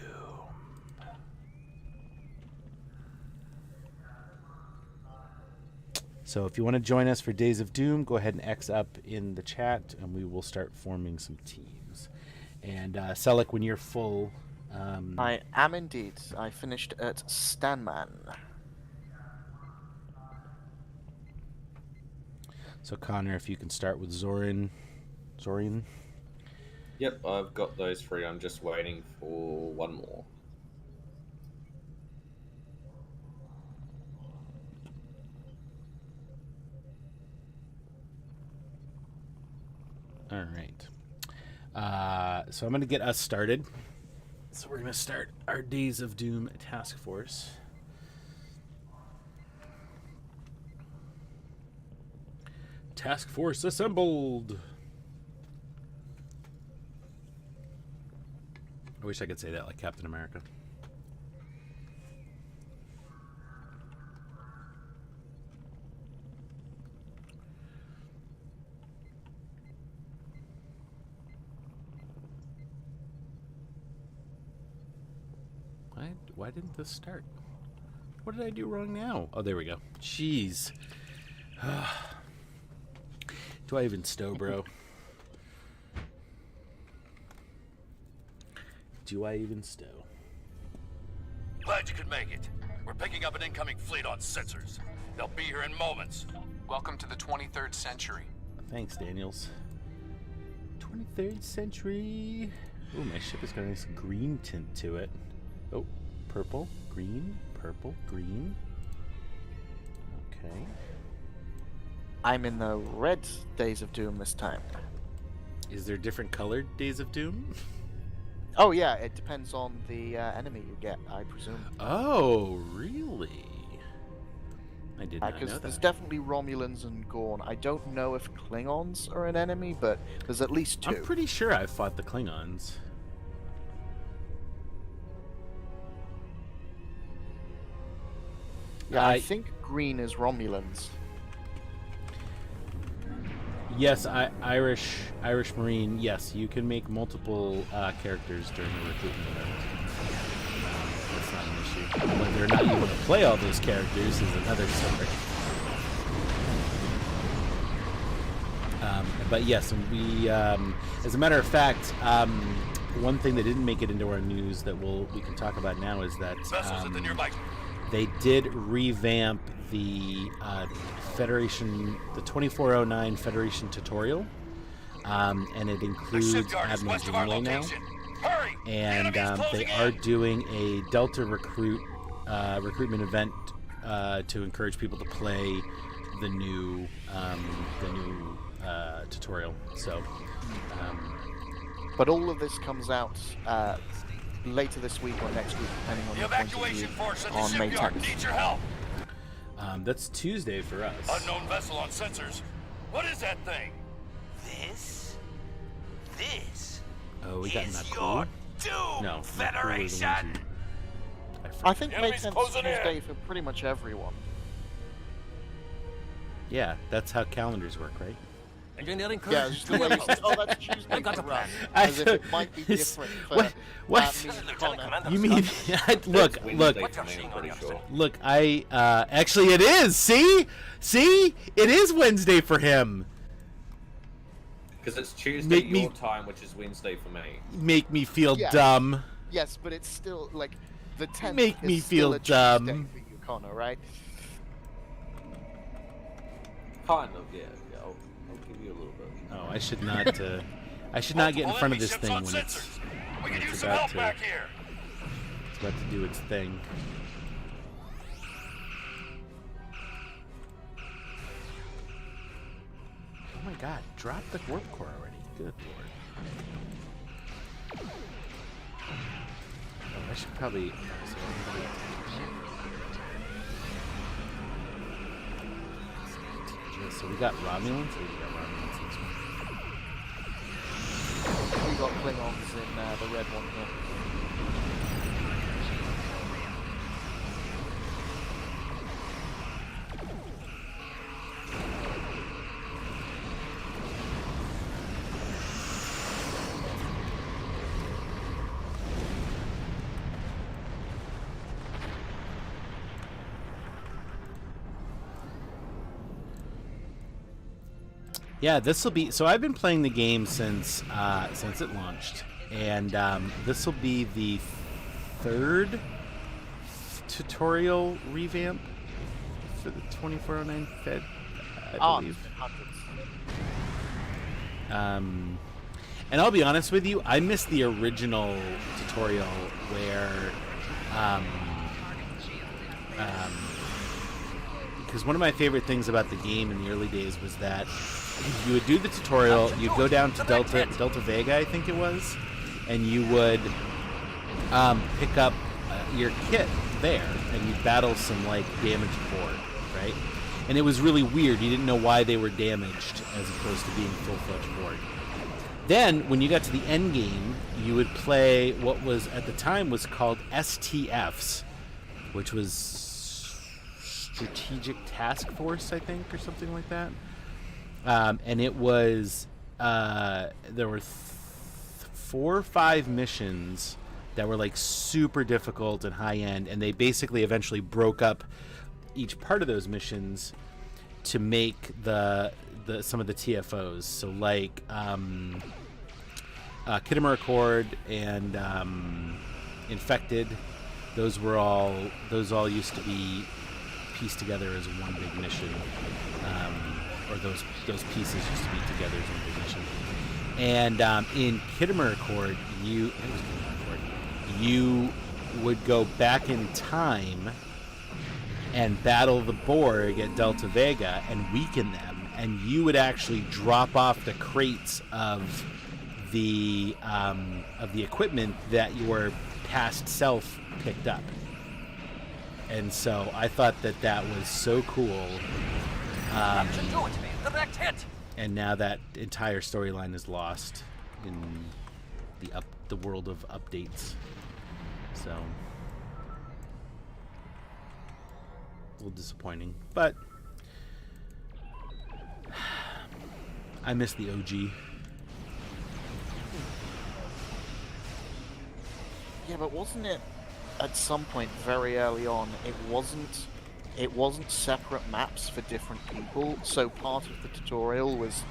So if you want to join us for Days of Doom, go ahead and X up in the chat, and we will start forming some teams. And Selleck, when you're full... I am indeed. I finished at Stanman. So Connor, if you can start with Zorian. Yep, I've got those 3. I'm just waiting for one more. All right. So I'm going to get us started. So we're going to start our Days of Doom task force. Task force assembled. I wish I could say that like Captain America. why didn't this start? What did I do wrong now? Oh, there we go. Jeez. Do I even stow, bro? Do I even stow? Glad you could make it. We're picking up an incoming fleet on sensors. They'll be here in moments. Welcome to the 23rd century. Thanks, Daniels. 23rd century. Oh, my ship has got a nice green tint to it. Oh, purple, green, purple, green. Okay. I'm in the red Days of Doom this time. Is there different colored Days of Doom? Oh yeah, it depends on the enemy you get, I presume. Oh, really? I did not know Because that. there's definitely Romulans and Gorn. I don't know if Klingons are an enemy, but there's at least 2. I'm pretty sure I fought the Klingons. Yeah, I think green is Romulans. Yes, Irish Marine. Yes, you can make multiple characters during the recruitment event. That's not an issue. Whether or not you want to play all those characters is another story. But yes, and we, as a matter of fact, one thing that didn't make it into our news that we can talk about now is that Vessels at the nearby. they did revamp the Federation, the 2409 Federation tutorial, and it includes Admiral Janeway now. Hurry! And they are doing a Delta recruitment event to encourage people to play the new tutorial. So, But all of this comes out later this week or next week, depending on The the point of evacuation view, force at the on May shipyard 10th. needs your help. that's Tuesday for us. Unknown vessel on sensors. What is that thing? This Oh, we got is not your cool. doom, No, Federation. I think May Enemy's 10th is closing in. Tuesday for pretty much everyone. Yeah, that's how calendars work, right? Engineering crew. Yeah, it's just the way you said, oh, that's Tuesday got for a plan. us. As if it might be different for What? me and Connor. You mean look? Wednesday for me, I'm pretty sure. Look, actually it is. See, it is Wednesday for him. Because it's Tuesday Make me- your time, which is Wednesday for me. Make me feel Yeah. dumb. Yes, but it's still, like, the 10th Make is me still feel a dumb. Tuesday for you, Connor, right? Kind of, yeah. I'll give you a little bit. Oh, I should not. I should not get in front of this thing when it's We could it's use some about help to- back here. about to do its thing. Oh my God! Drop the warp core already. Good lord. Oh, I should probably. So we got Romulans. Or we got Romulans this one. We got Klingons in the red one here. Yeah, this will be. So I've been playing the game since it launched, and this will be the 3rd tutorial revamp for the 2409 Fed, I believe. And I'll be honest with you, I missed the original tutorial where, because one of my favorite things about the game in the early days was that you would do the tutorial, you'd go down to Delta Vega, I think it was, and you would pick up your kit there, and you'd battle some like damaged board, right? And it was really weird. You didn't know why they were damaged as opposed to being full-fledged board. Then, when you got to the end game, you would play what was at the time was called STFs, which was Strategic Task Force, I think, or something like that. And it was there were 4 or 5 missions that were like super difficult and high end, and they basically eventually broke up each part of those missions to make the some of the TFOs. So like Kittimer Accord and Infected, those all used to be pieced together as one big mission, or those pieces used to be together as one big mission. And in Kittimer Accord, you would go back in time and battle the Borg at Delta Vega and weaken them, and you would actually drop off the crates of the equipment that your past self picked up. And so I thought that was so cool. Direct hit. And now that entire storyline is lost in the world of updates. So a little disappointing, but I miss the OG. Yeah, but wasn't it at some point very early on? It wasn't separate maps for different people. So part of the tutorial was,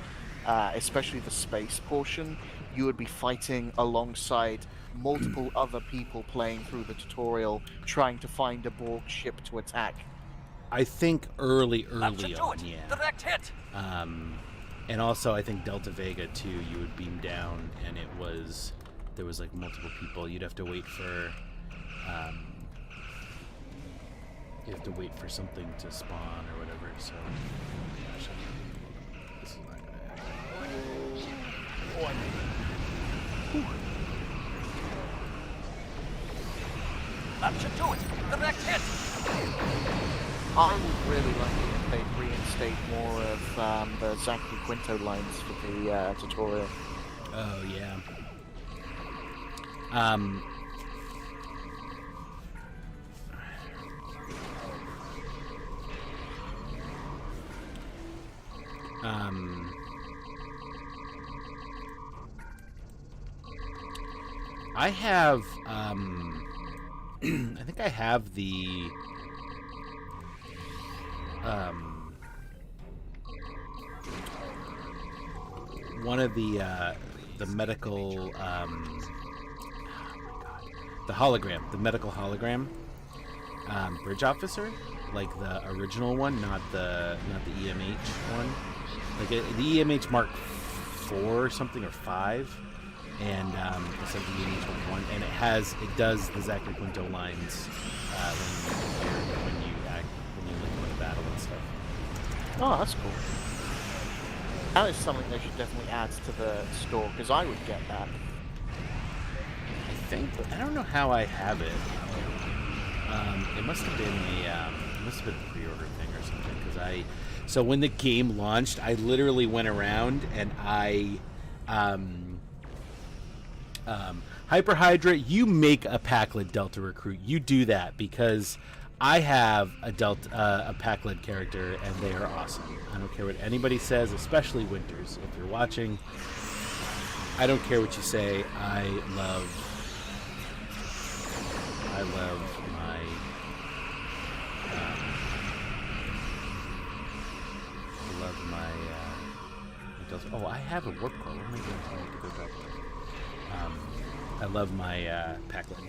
especially the space portion, you would be fighting alongside multiple other people playing through the tutorial, trying to find a Borg ship to attack. I think early on, yeah. Direct hit. And also I think Delta Vega too. You would beam down, and there was like multiple people. You'd have to wait for something to spawn or whatever. So gosh, this is not gonna happen. That should do it. Direct hit. I would really like it if they'd reinstate more of the Zachary Quinto lines for the tutorial. Oh yeah. I have I think I have the one of the medical the hologram, the medical hologram bridge officer, like the original one, not the EMH one, like the EMH Mark 4 or something, or 5, and it's like the EMH Mark 1, and it does the Zachary Quinto lines when you look at the battle and stuff. Oh, that's cool. That is something they should definitely add to the store, because I would get that. I don't know how I have it. It must have been a pre-order thing or something. So when the game launched, I literally went around and I, Hyperhydra, you make a Pack-led Delta recruit. You do that, because I have a Pack-led character and they are awesome. I don't care what anybody says, especially Winters. If you're watching, I don't care what you say. I love my Delta. Oh, I have a warp core. What am I doing? I have to go back there. I love my Pack-led.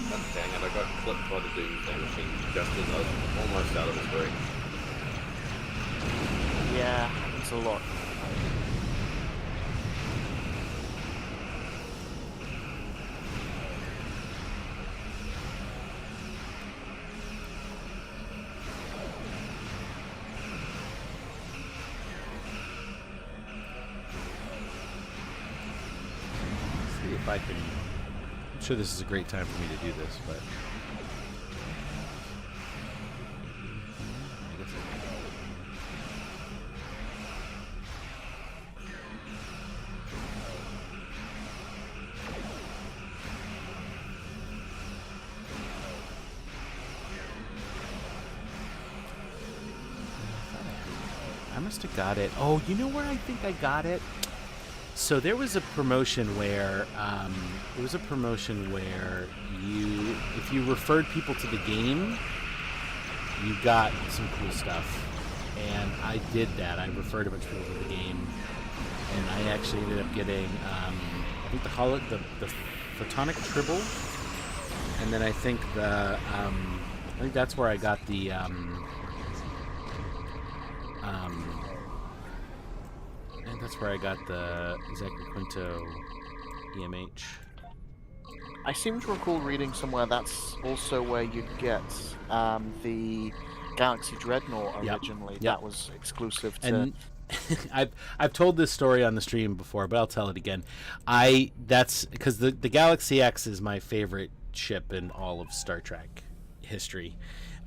God dang it, I got clipped by the Doomsday Machine just as I was almost out of his break. Yeah, it's a lot. If I can, I'm sure this is a great time for me to do this, but I'm must have got it. Oh, you know where I think I got it? So there was a promotion where if you referred people to the game, you got some cool stuff. And I did that. I referred a bunch of people to the game, and I actually ended up getting I think the photonic tribble, and then I think that's where I got the and that's where I got the Zachary Quinto EMH. I seem to recall reading somewhere that's also where you'd get the Galaxy Dreadnought originally. Yep. That was exclusive to... And I've told this story on the stream before, but I'll tell it again. That's because the Galaxy X is my favorite ship in all of Star Trek history.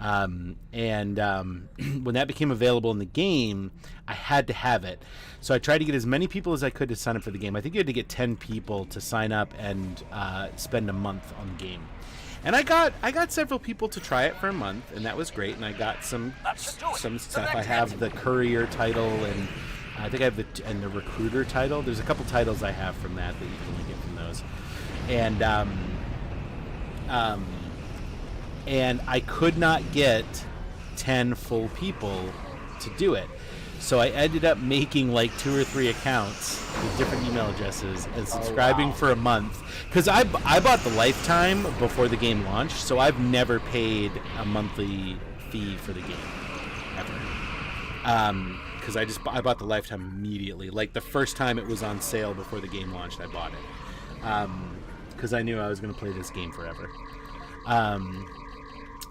And when that became available in the game, I had to have it. So I tried to get as many people as I could to sign up for the game. I think you had to get 10 people to sign up and spend a month on the game. And I got several people to try it for a month, and that was great. And I got some stuff. I have the courier title, and I think I have the recruiter title. There's a couple titles I have from that you can only get from those. And I could not get 10 full people to do it. So I ended up making like 2 or 3 accounts with different email addresses and subscribing for a month. Because I bought the lifetime before the game launched, so I've never paid a monthly fee for the game, ever. Because I bought the lifetime immediately. Like the first time it was on sale before the game launched, I bought it. Because I knew I was going to play this game forever.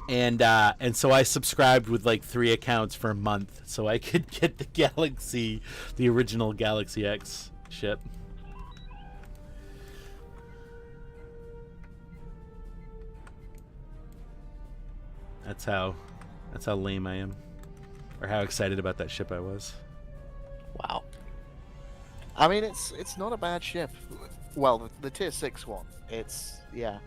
And so I subscribed with like 3 accounts for a month so I could get the original Galaxy X ship. That's how lame I am, or how excited about that ship I was. Wow. I mean, it's not a bad ship. Well, the tier 6 one. Yeah.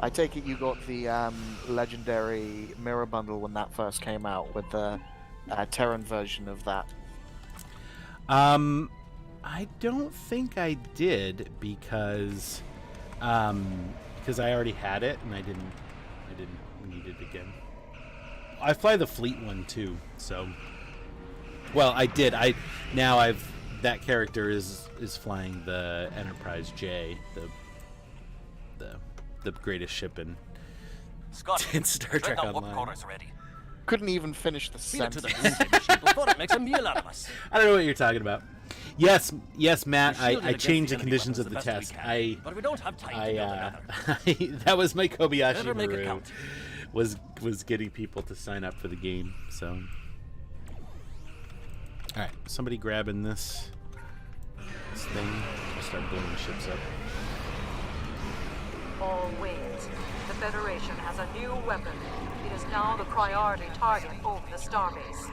I take it you got the legendary mirror bundle when that first came out with the Terran version of that. I don't think I did because I already had it and I didn't need it again. I fly the fleet one too, so well I did. That character is flying the Enterprise J, the greatest ship in Star Trek Online. Couldn't even finish the sentence. Before it makes a meal out of us. I don't know what you're talking about. Yes, Matt. I changed the conditions of the test. But we don't have time to that was my Kobayashi Maru. Was getting people to sign up for the game. So, all right, somebody grabbing this thing. I'll start blowing the ships up. All wings. The Federation has a new weapon. It is now the priority target over the starbase.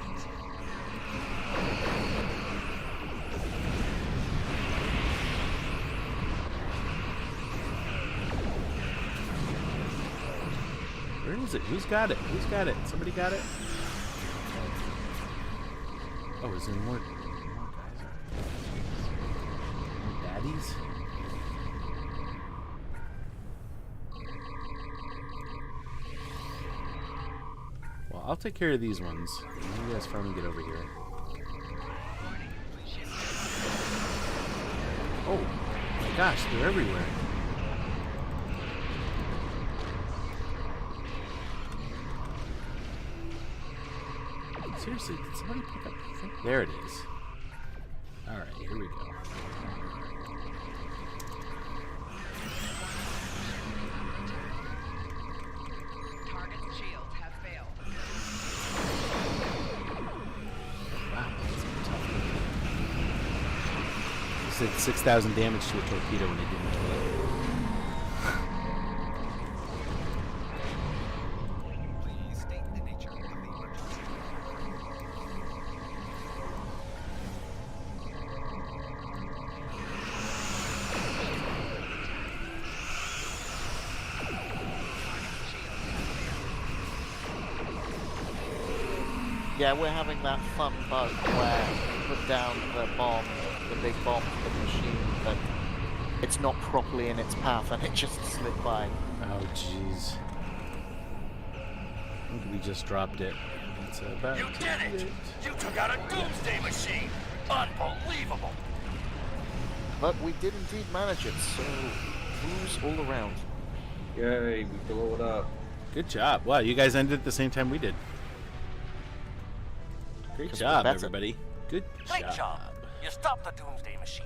Where is it? Who's got it? Who's got it? Somebody got it? Oh, is there more guys? More baddies? Well, I'll take care of these ones. You guys finally get over here. Oh my gosh, they're everywhere. Seriously, did somebody pick up the thing? There it is. Alright, here we go. Target's shields have failed. Wow, that's tough. They said 6,000 damage to a torpedo when they didn't kill it. Yeah, we're having that fun bug where you put down the bomb, the big bomb for the machine, but it's not properly in its path and it just slid by. Oh, jeez. I think we just dropped it. It's about You did it! You took out a doomsday machine! Unbelievable! But we did indeed manage it, so booze all around. Yay, we blew it up. Good job. Wow, you guys ended at the same time we did. Great job, everybody. Good Great job. You stopped the doomsday machine.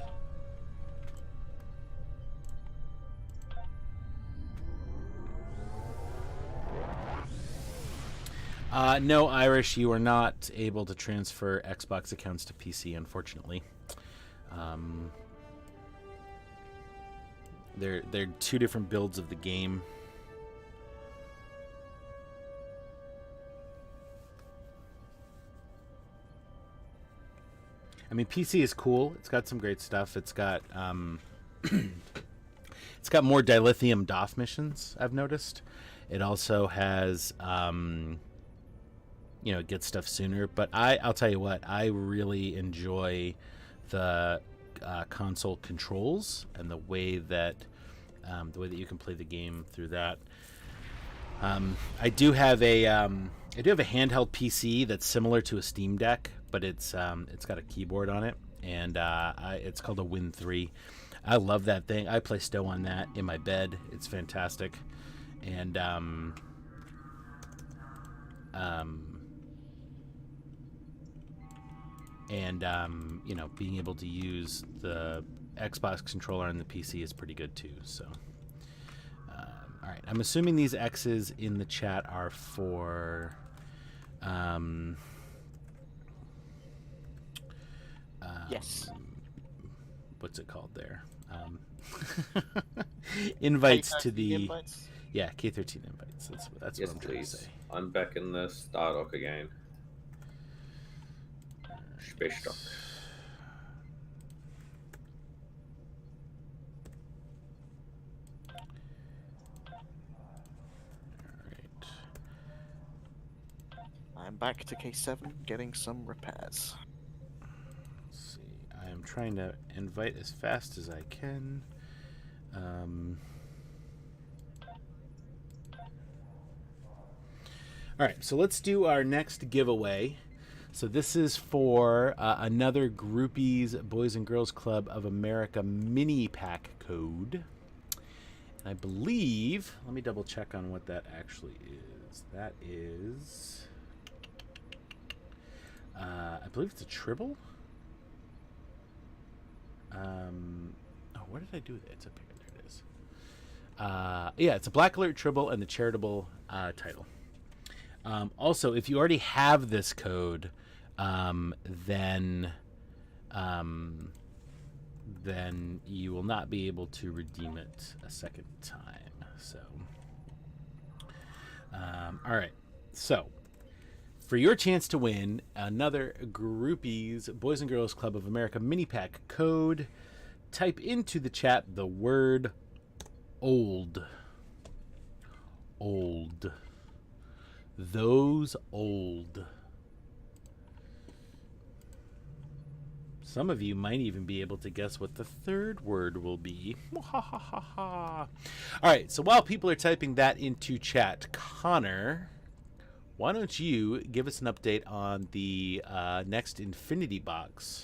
No, Irish, you are not able to transfer Xbox accounts to PC, unfortunately. They're two different builds of the game. I mean, PC is cool. It's got some great stuff. It's got it's got more dilithium DOF missions, I've noticed. It also has it gets stuff sooner. But I'll tell you what, I really enjoy the console controls and the way that you can play the game through that. I do have a handheld PC that's similar to a Steam Deck, but it's got a keyboard on it, and it's called a Win 3. I love that thing. I play Stow on that in my bed. It's fantastic, and being able to use the Xbox controller on the PC is pretty good too. So, all right, I'm assuming these X's in the chat are for yes. What's it called there? Invites to the invites? Yeah, K13 invites. That's Yes, what I'm trying to please. say. I'm back in the Stardock again. Space dock. I'm back to K7, getting some repairs. Let's see. I am trying to invite as fast as I can. All right, so let's do our next giveaway. So this is for another Groupies Boys and Girls Club of America mini pack code. And I believe, let me double check on what that actually is. That is, I believe it's a tribble. Where did I do that? It's up here. There it is. Yeah, it's a Black Alert tribble and the charitable title. Also, if you already have this code, then you will not be able to redeem it a second time. So, all right. So, for your chance to win another Groupies Boys and Girls Club of America mini pack code, type into the chat the word old. Old. Those old. Some of you might even be able to guess what the third word will be. All right, so while people are typing that into chat, Connor, why don't you give us an update on the next Infinity Lockbox?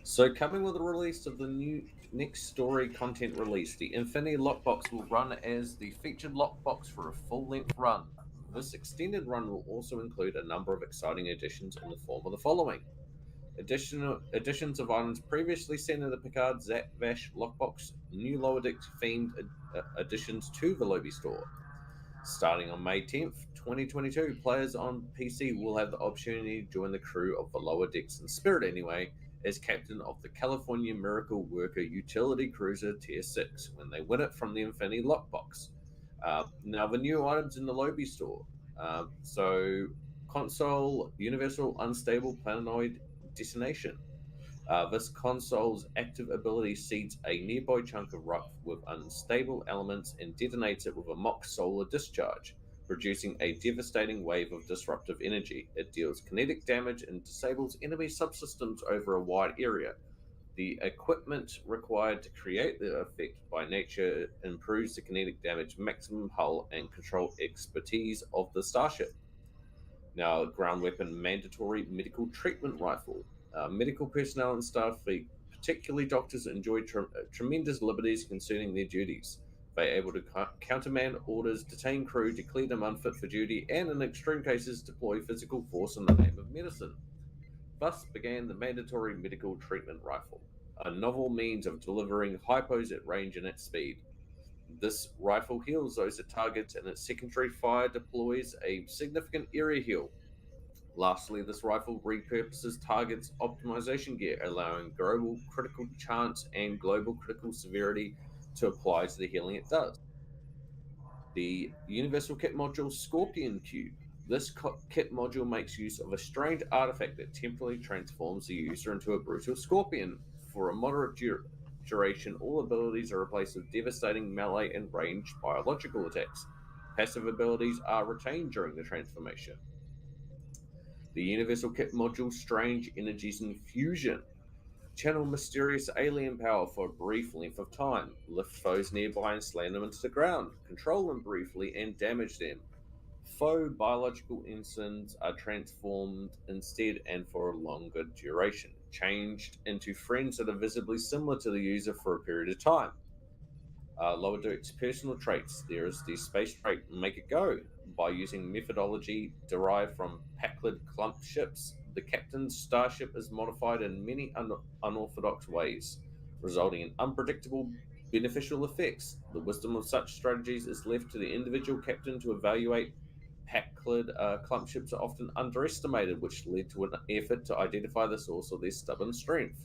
So, coming with the release of the new next story content release, the Infinity Lockbox will run as the featured lockbox for a full-length run. This extended run will also include a number of exciting additions in the form of the following. Additions of items previously seen in the Picard Zat Vash lockbox, new Lower Decks themed additions to the lobby store. Starting on May 10th, 2022, players on PC will have the opportunity to join the crew of the Lower Decks in spirit anyway, as captain of the California Miracle Worker utility cruiser Tier 6 when they win it from the Infinity Lockbox. Now, the new items in the lobby store. So, console Universal Unstable Planetoid Detonation. This console's active ability seeds a nearby chunk of rock with unstable elements and detonates it with a mock solar discharge. producing a devastating wave of disruptive energy. It deals kinetic damage and disables enemy subsystems over a wide area. The equipment required to create the effect by nature improves the kinetic damage, maximum hull, and control expertise of the starship. Now, ground weapon mandatory medical treatment rifle. Medical personnel and Starfleet, particularly doctors, enjoy tremendous liberties concerning their duties. They are able to countermand orders, detain crew, declare them unfit for duty, and in extreme cases, deploy physical force in the name of medicine. Thus began the mandatory medical treatment rifle, a novel means of delivering hypos at range and at speed. This rifle heals those it targets, and its secondary fire deploys a significant area heal. Lastly, this rifle repurposes targets optimization gear, allowing global critical chance and global critical severity to apply to the healing it does. The Universal Kit Module Scorpion Cube. This kit module makes use of a strange artifact that temporarily transforms the user into a brutal scorpion. For a moderate duration, all abilities are replaced with devastating melee and ranged biological attacks. Passive abilities are retained during the transformation. The Universal Kit Module Strange Energies Infusion. Channel mysterious alien power for a brief length of time. Lift foes nearby and slam them into the ground. Control them briefly and damage them. Foe biological ensigns are transformed instead and for a longer duration. Changed into friends that are visibly similar to the user for a period of time. Lower Deck's personal traits. There is the space trait Make It Go. By using methodology derived from Packard clump ships, the captain's starship is modified in many unorthodox ways, resulting in unpredictable beneficial effects. The wisdom of such strategies is left to the individual captain to evaluate. Packard clump ships are often underestimated, which led to an effort to identify the source of their stubborn strength.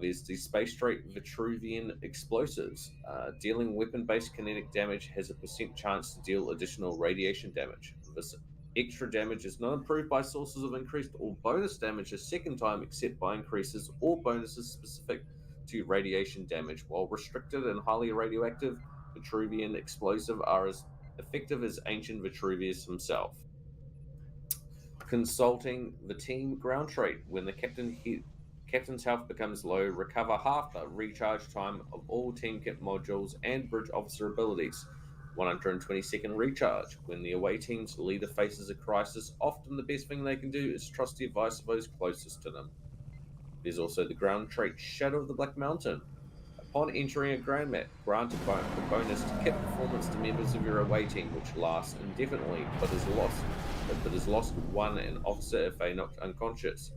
There's the space trait Vitruvian explosives. Dealing weapon-based kinetic damage has a % chance to deal additional radiation damage. This extra damage is not improved by sources of increased or bonus damage a second time, except by increases or bonuses specific to radiation damage. While restricted and highly radioactive, Vitruvian explosive are as effective as ancient Vitruvius himself. Consulting the team ground trait. When the captain's health becomes low, recover half the recharge time of all team kit modules and bridge officer abilities. 120-second recharge. When the away team's leader faces a crisis, often the best thing they can do is trust the advice of those closest to them. There's also the ground trait Shadow of the Black Mountain. Upon entering a ground map, grant a bonus to kit performance to members of your away team, which lasts indefinitely, but is lost one an officer if they knocked unconscious.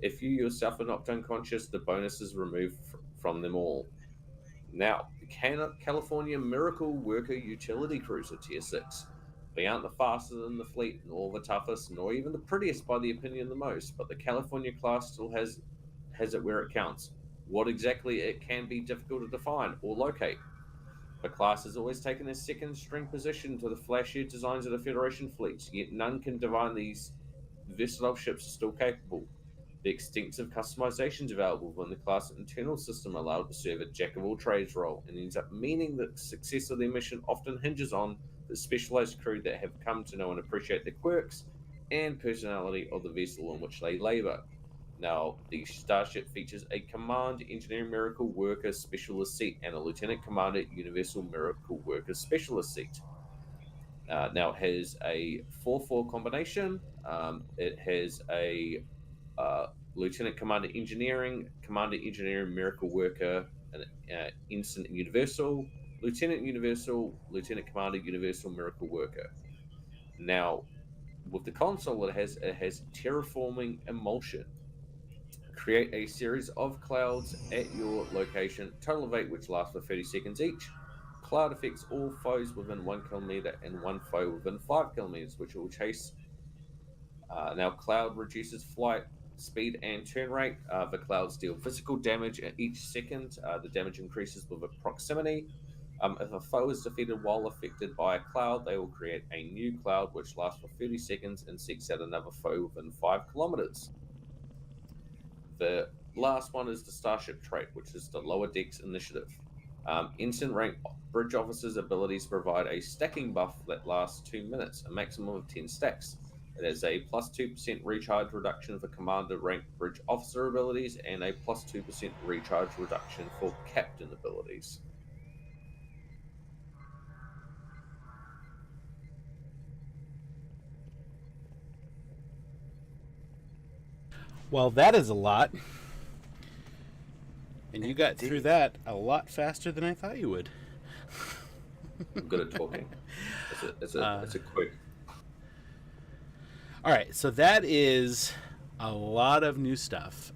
If you yourself are knocked unconscious, the bonus is removed from them all. Now, the California Miracle Worker Utility Cruiser Tier 6. They aren't the fastest in the fleet, nor the toughest, nor even the prettiest by the opinion of the most, but the California class still has it where it counts. What exactly it can be difficult to define or locate. The class has always taken a second string position to the flashier designs of the Federation fleets, yet none can divine these versatile ships are still capable. The extensive customizations available within the class internal system allow it to serve a jack-of-all-trades role, and ends up meaning that the success of their mission often hinges on the specialized crew that have come to know and appreciate the quirks and personality of the vessel in which they labor. Now, the starship features a Command Engineering Miracle Worker Specialist seat and a Lieutenant Commander Universal Miracle Worker Specialist seat. Now, it has a 4-4 combination. It has a Lieutenant Commander Engineering Miracle Worker, and Instant Universal, Lieutenant Universal, Lieutenant Commander Universal Miracle Worker. Now, with the console, it has Terraforming Emulsion. Create a series of clouds at your location, total of 8, which lasts for 30 seconds each. Cloud affects all foes within 1 kilometer and 1 foe within 5 kilometers, which will chase. Now, cloud reduces flight speed and turn rate. The clouds deal physical damage at each second. The damage increases with proximity. If a foe is defeated while affected by a cloud, they will create a new cloud which lasts for 30 seconds and seeks out another foe within 5 kilometers. The last one is the Starship trait, which is the Lower Decks Initiative. Instant rank bridge officers' abilities provide a stacking buff that lasts 2 minutes, a maximum of 10 stacks. It has a plus 2% recharge reduction for commander rank bridge officer abilities and a plus 2% recharge reduction for captain abilities. Well, that is a lot. And you got through that a lot faster than I thought you would. I'm good at talking. It's a quick. All right, so that is a lot of new stuff.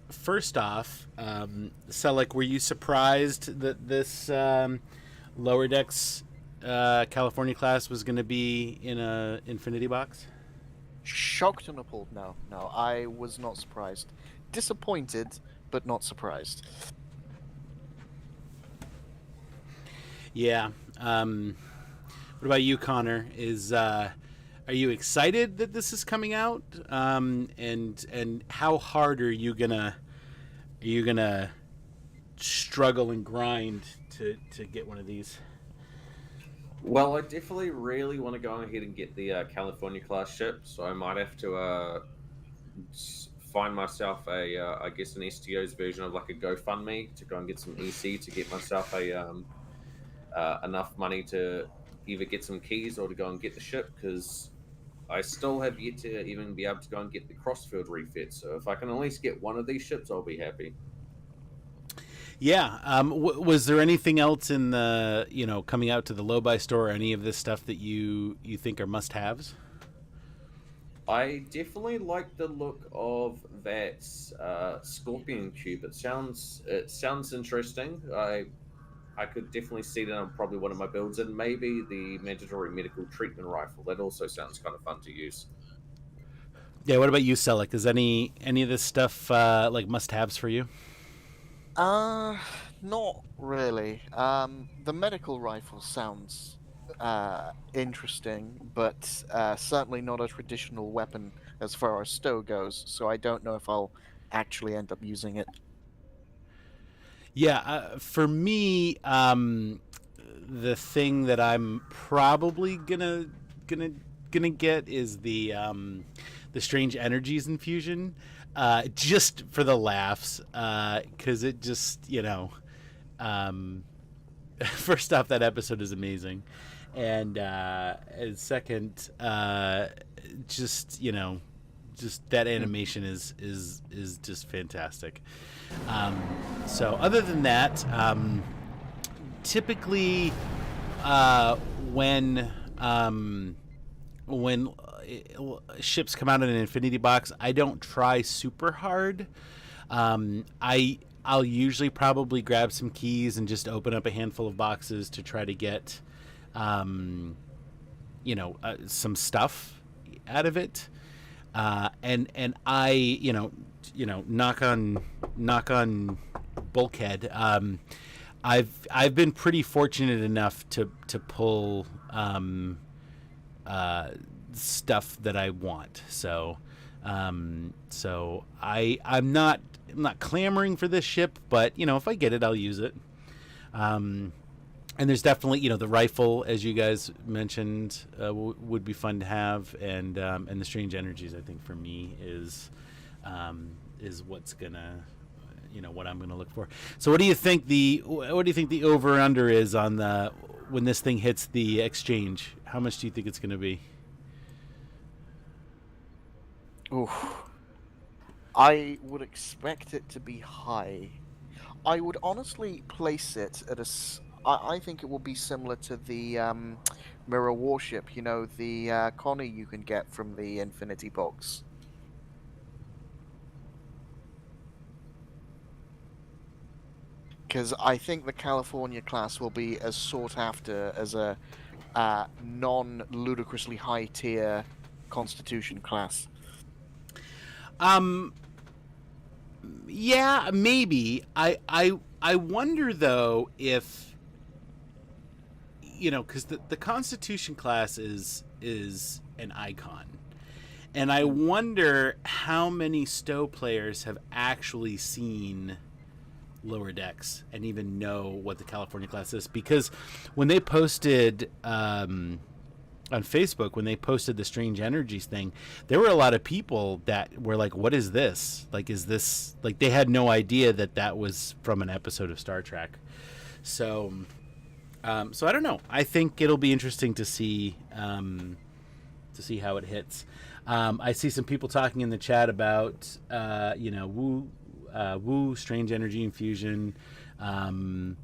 First off, Selleck, were you surprised that this Lower Decks California class was going to be in a Infinity box? Shocked and appalled. No, I was not surprised. Disappointed, but not surprised. Yeah. What about you, Connor? Are you excited that this is coming out? And how hard are you gonna struggle and grind to get one of these? Well, I definitely really want to go ahead and get the California class ship, so I might have to find myself I guess an STO's version of like a GoFundMe to go and get some EC to get myself enough money to either get some keys or to go and get the ship, because I still have yet to even be able to go and get the Crossfield refit. So if I can at least get one of these ships, I'll be happy. Yeah. Was there anything else in the coming out to the low buy store, or any of this stuff that you think are must-haves? I definitely like the look of that Scorpion cube. It sounds interesting. I could definitely see that on probably one of my builds, and maybe the mandatory medical treatment rifle. That also sounds kind of fun to use. Yeah. What about you, Selleck? Is any of this stuff like must-haves for you? Not really. The medical rifle sounds interesting, but certainly not a traditional weapon as far as stow goes, so I don't know if I'll actually end up using it. Yeah, for me, the thing that I'm probably gonna get is the strange energies infusion, just for the laughs, because it just first off, that episode is amazing, and second, just that animation is just fantastic. So other than that, typically when ships come out in an Infinity box, I don't try super hard. I'll usually probably grab some keys and just open up a handful of boxes to try to get some stuff out of it. And I knock on bulkhead. I've been pretty fortunate enough to pull stuff that I want. So I'm not clamoring for this ship, but if I get it, I'll use it. And there's definitely, the rifle, as you guys mentioned, would be fun to have, and the strange energies, I think, for me is what's gonna, what I'm gonna look for. So, what do you think the over under is on when this thing hits the exchange? How much do you think it's gonna be? Oof. I would expect it to be high. I would honestly place it at I think it will be similar to the mirror warship, the Connie you can get from the Infinity box. Because I think the California class will be as sought after as a non-ludicrously high tier Constitution class. Yeah, maybe. I wonder though if because the Constitution class is an icon, and I wonder how many Stow players have actually seen Lower Decks and even know what the California class is, because when they posted on Facebook, when they posted the Strange Energies thing, there were a lot of people that were like, what is this? Like, is this, like, they had no idea that was from an episode of Star Trek. So so I don't know. I think it'll be interesting to see how it hits. I see some people talking in the chat about Woo, Strange Energy Infusion, calling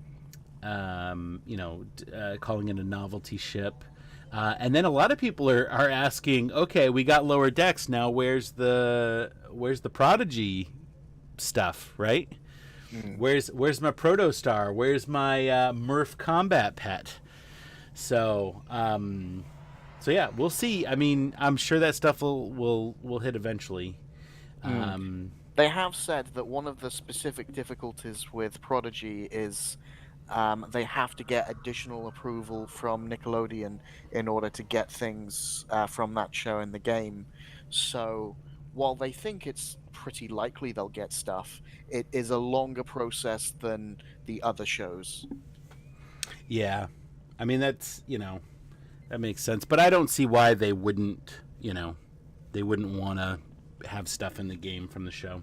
it a novelty ship. And then a lot of people are asking, okay, we got Lower Decks now. Where's the Prodigy stuff, right? Where's my Protostar? Where's my Murph combat pet? So yeah, we'll see. I mean, I'm sure that stuff will hit eventually. They have said that one of the specific difficulties with Prodigy is they have to get additional approval from Nickelodeon in order to get things from that show in the game. So while they think it's pretty likely they'll get stuff, it is a longer process than the other shows. Yeah. I mean, that's, that makes sense. But I don't see why they wouldn't want to have stuff in the game from the show.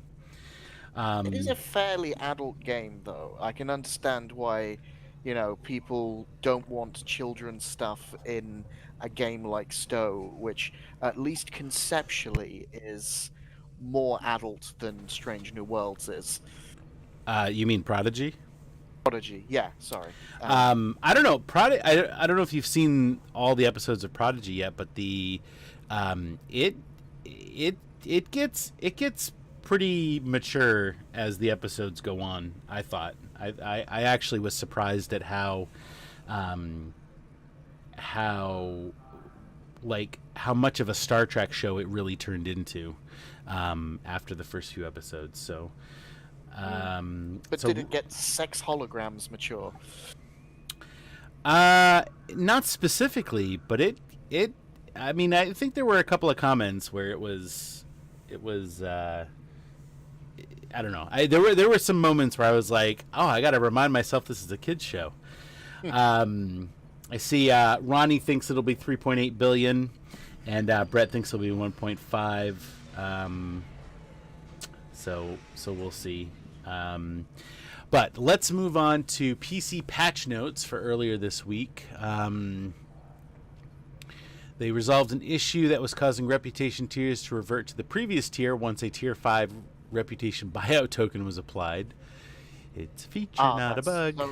It is a fairly adult game, though. I can understand why, people don't want children's stuff in a game like Stowe, which, at least conceptually, is more adult than Strange New Worlds is. You mean Prodigy? Prodigy, yeah. Sorry. I don't know. I don't know if you've seen all the episodes of Prodigy yet, but it gets pretty mature as the episodes go on. I thought I actually was surprised at how much of a Star Trek show it really turned into after the first few episodes. So, but did it get sex holograms mature? Not specifically, but it. I mean, I think there were a couple of comments where it was. I don't know. There were some moments where I was like, oh, I got to remind myself this is a kids show. I see Ronnie thinks it'll be 3.8 billion, and Brett thinks it'll be 1.5. So we'll see. But let's move on to PC patch notes for earlier this week. They resolved an issue that was causing reputation tiers to revert to the previous tier once a tier 5 reputation buyout token was applied. It's a feature, not a bug. So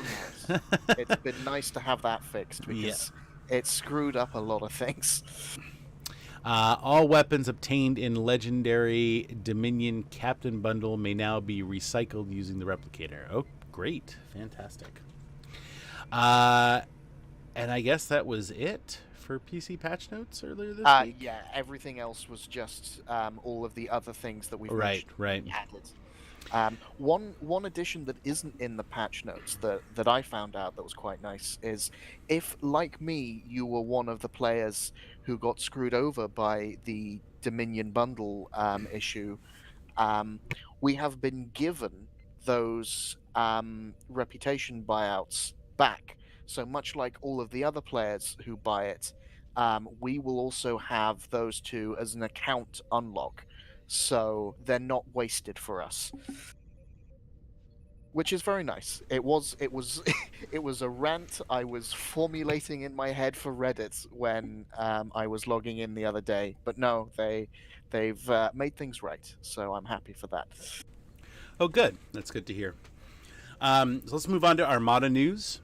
nice. It's been nice to have that fixed because it screwed up a lot of things. All weapons obtained in Legendary Dominion Captain Bundle may now be recycled using the replicator. Oh, great. Fantastic. And I guess that was it for PC patch notes earlier this week? Yeah, everything else was just all of the other things that we've right. added. One addition that isn't in the patch notes that I found out that was quite nice is if, like me, you were one of the players who got screwed over by the Dominion bundle issue, we have been given those reputation buyouts back. So much like all of the other players who buy it, we will also have those two as an account unlock. So they're not wasted for us. Which is very nice. It was a rant I was formulating in my head for Reddit when I was logging in the other day. But no, they've made things right. So I'm happy for that. Oh, good. That's good to hear. So let's move on to Armada news.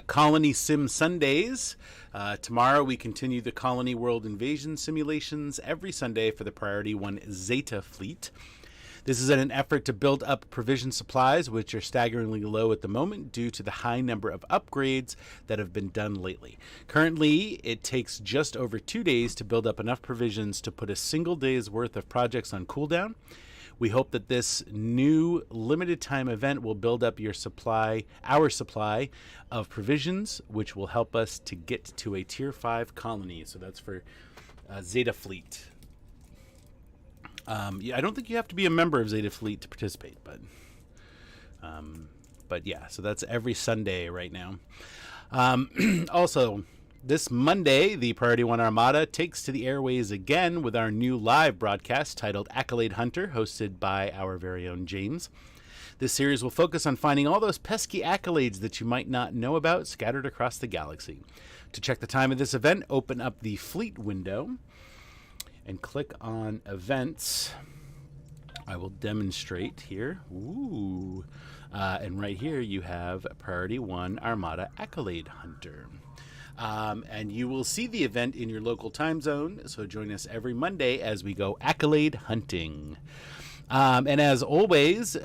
Colony Sim Sundays. Tomorrow we continue the Colony World Invasion simulations every Sunday for the Priority 1 Zeta fleet. This is in an effort to build up provision supplies, which are staggeringly low at the moment due to the high number of upgrades that have been done lately. Currently, it takes just over 2 days to build up enough provisions to put a single day's worth of projects on cooldown. We hope that this new limited time event will build up our supply of provisions, which will help us to get to a tier 5 colony. So that's for Zeta Fleet. I don't think you have to be a member of Zeta Fleet to participate, but But yeah, so that's every Sunday right now. Also, this Monday, the Priority 1 Armada takes to the airways again with our new live broadcast titled Accolade Hunter, hosted by our very own James. This series will focus on finding all those pesky accolades that you might not know about scattered across the galaxy. To check the time of this event, open up the Fleet window and click on Events. I will demonstrate here. Ooh. And right here you have Priority 1 Armada Accolade Hunter. And you will see the event in your local time zone, so join us every Monday as we go accolade hunting. And as always,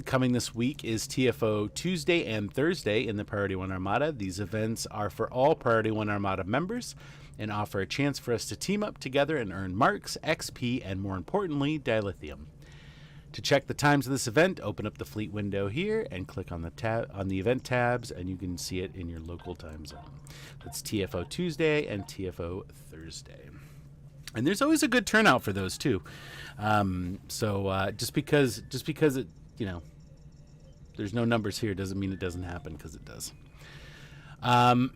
coming this week is TFO Tuesday and Thursday in the Priority 1 Armada. These events are for all Priority 1 Armada members and offer a chance for us to team up together and earn marks, XP, and more importantly, dilithium. To check the times of this event, open up the Fleet window here and click on the event tabs, and you can see it in your local time zone. That's TFO Tuesday and TFO Thursday. And there's always a good turnout for those too. So just because it, there's no numbers here doesn't mean it doesn't happen, because it does. All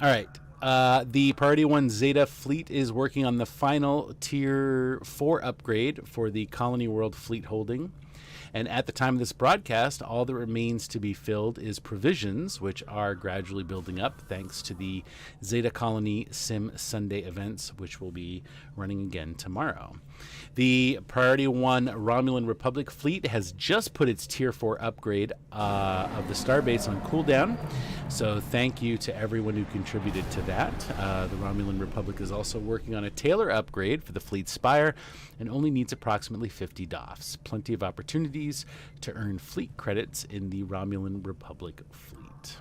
right. The Priority 1 Zeta fleet is working on the final Tier 4 upgrade for the Colony World fleet holding. And at the time of this broadcast, all that remains to be filled is provisions, which are gradually building up thanks to the Zeta Colony Sim Sunday events, which will be running again tomorrow. The Priority 1 Romulan Republic fleet has just put its Tier 4 upgrade of the Starbase on cooldown. So thank you to everyone who contributed to that. The Romulan Republic is also working on a Taylor upgrade for the fleet Spire and only needs approximately 50 DOFs. Plenty of opportunities to earn fleet credits in the Romulan Republic fleet.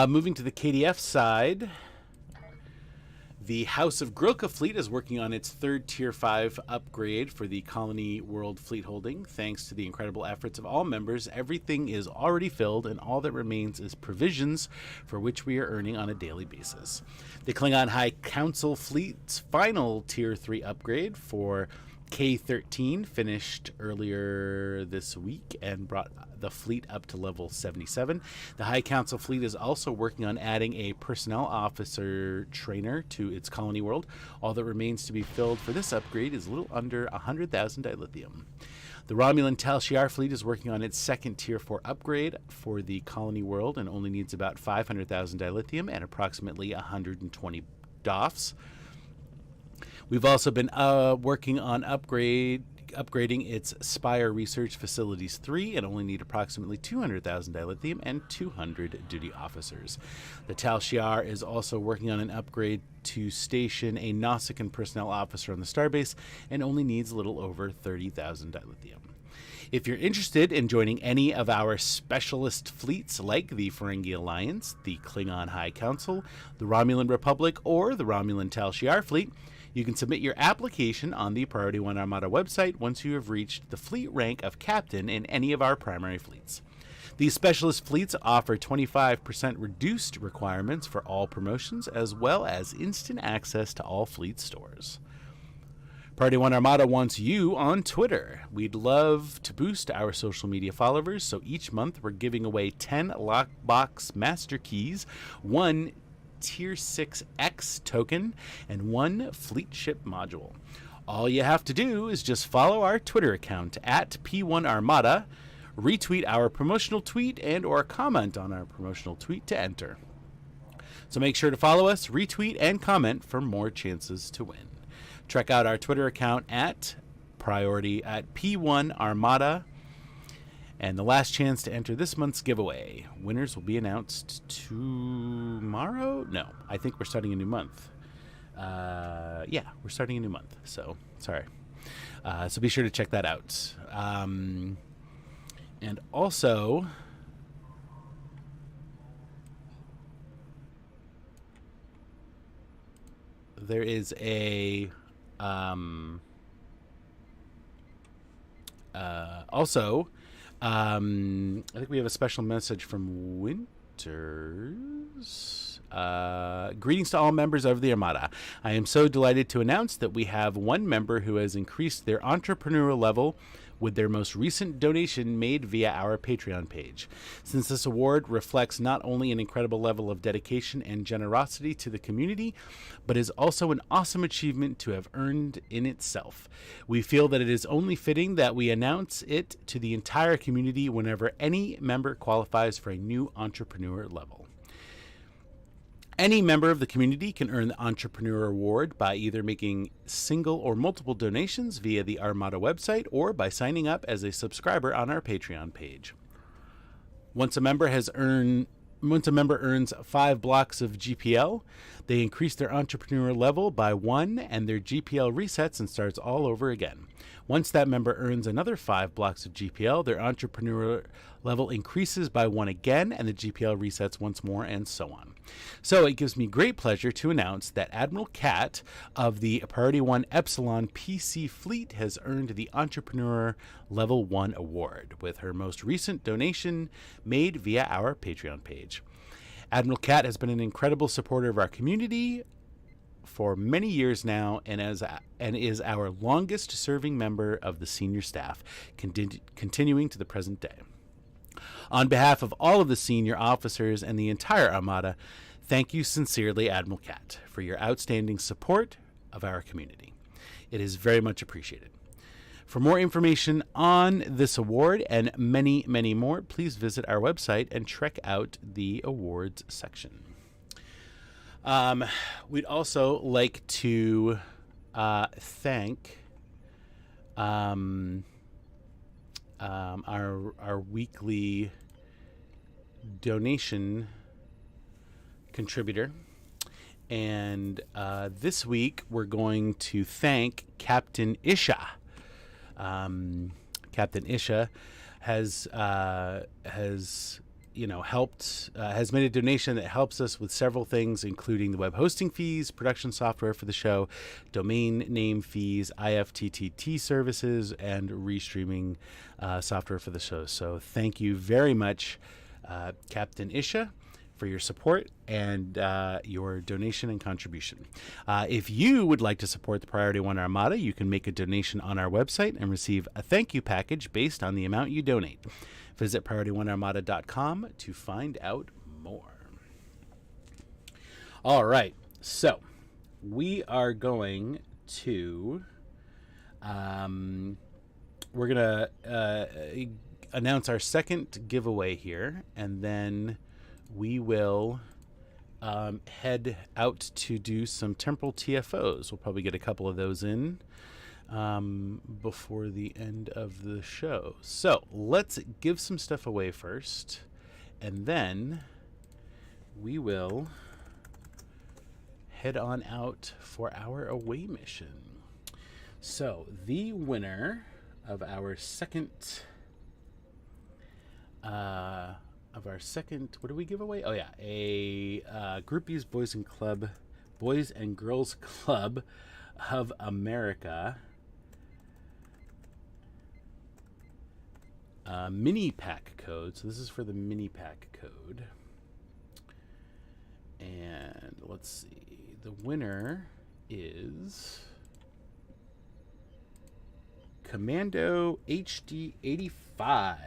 Moving to the KDF side, the House of Grilka fleet is working on its third Tier 5 upgrade for the Colony World fleet holding. Thanks to the incredible efforts of all members, everything is already filled, and all that remains is provisions, for which we are earning on a daily basis. The Klingon High Council fleet's final Tier 3 upgrade for K-13 finished earlier this week and brought the fleet up to level 77. The High Council fleet is also working on adding a personnel officer trainer to its colony world. All that remains to be filled for this upgrade is a little under 100,000 dilithium. The Romulan Tal Shiar fleet is working on its second Tier 4 upgrade for the colony world and only needs about 500,000 dilithium and approximately 120 DOFs. We've also been working on upgrading its Spire Research Facilities 3 and only need approximately 200,000 dilithium and 200 duty officers. The Tal Shiar is also working on an upgrade to station a Nausicaan personnel officer on the Starbase and only needs a little over 30,000 dilithium. If you're interested in joining any of our specialist fleets like the Ferengi Alliance, the Klingon High Council, the Romulan Republic, or the Romulan Tal Shiar fleet, you can submit your application on the Priority 1 Armada website once you have reached the fleet rank of captain in any of our primary fleets. These specialist fleets offer 25% reduced requirements for all promotions, as well as instant access to all fleet stores. Priority 1 Armada wants you on Twitter. We'd love to boost our social media followers, so each month we're giving away 10 Lockbox Master Keys, 1 Tier 6X token, and 1 Fleet Ship module. All you have to do is just follow our Twitter account at P1Armada, retweet our promotional tweet, and or comment on our promotional tweet to enter. So make sure to follow us, retweet, and comment for more chances to win. Check out our Twitter account at P1Armada. And the last chance to enter this month's giveaway. Winners will be announced tomorrow? No, I think we're starting a new month. Yeah, we're starting a new month. So, sorry. So be sure to check that out. And also, there is a... I think we have a special message from Winters. Greetings to all members of the Armada. I am so delighted to announce that we have one member who has increased their entrepreneurial level with their most recent donation made via our Patreon page. Since this award reflects not only an incredible level of dedication and generosity to the community, but is also an awesome achievement to have earned in itself. We feel that it is only fitting that we announce it to the entire community whenever any member qualifies for a new entrepreneur level. Any member of the community can earn the Entrepreneur Award by either making single or multiple donations via the Armada website or by signing up as a subscriber on our Patreon page. Once a member earns 5 blocks of GPL, they increase their entrepreneur level by 1 and their GPL resets and starts all over again. Once that member earns another 5 blocks of GPL, their entrepreneur level increases by 1 again and the GPL resets once more, and so on. So it gives me great pleasure to announce that Admiral Cat of the Priority 1 Epsilon PC Fleet has earned the Entrepreneur Level 1 Award with her most recent donation made via our Patreon page. Admiral Cat has been an incredible supporter of our community for many years now and is our longest serving member of the senior staff, continuing to the present day. On behalf of all of the senior officers and the entire Armada, thank you sincerely, Admiral Cat, for your outstanding support of our community. It is very much appreciated. For more information on this award and many, many more, please visit our website and check out the awards section. We'd also like to thank our weekly donation contributor, and this week we're going to thank Captain Isha. Captain Isha has made a donation that helps us with several things, including the web hosting fees, production software for the show, domain name fees, IFTTT services, and restreaming software for the show. So thank you very much, Captain Isha, for your support and your donation and contribution. If you would like to support the Priority 1 Armada, you can make a donation on our website and receive a thank you package based on the amount you donate. Visit PriorityOneArmada.com to find out more. All right, so we are going to we're gonna announce our second giveaway here, and then we will head out to do some temporal TFOs. We'll probably get a couple of those in before the end of the show. So let's give some stuff away first, and then we will head on out for our away mission. So the winner of our second what do we give away? Oh yeah, a Groupies Boys and Girls Club of America mini pack code. So this is for the mini pack code, and let's see, the winner is Commando HD 85.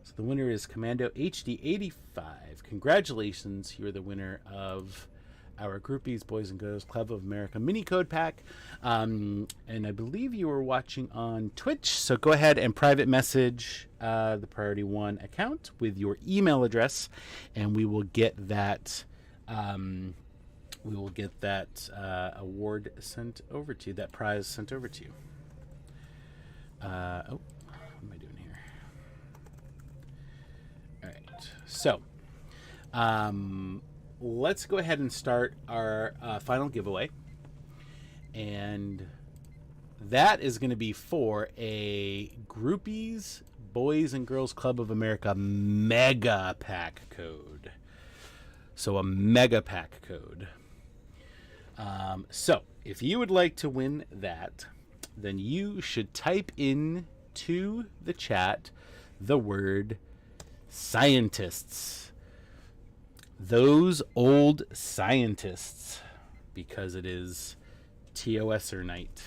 So the winner is Commando HD 85. Congratulations, you're the winner of our Groupies Boys and Girls Club of America mini code pack, and I believe you were watching on Twitch, so go ahead and private message the Priority 1 account with your email address, and we will get that award sent over to you, that prize sent over to you. What am I doing here? All right, so let's go ahead and start our final giveaway, and that is going to be for a Groupies Boys and Girls Club of America mega pack code. So a mega pack code. So if you would like to win that, then you should type in to the chat the word scientists. Those old scientists, because it is TOSer night,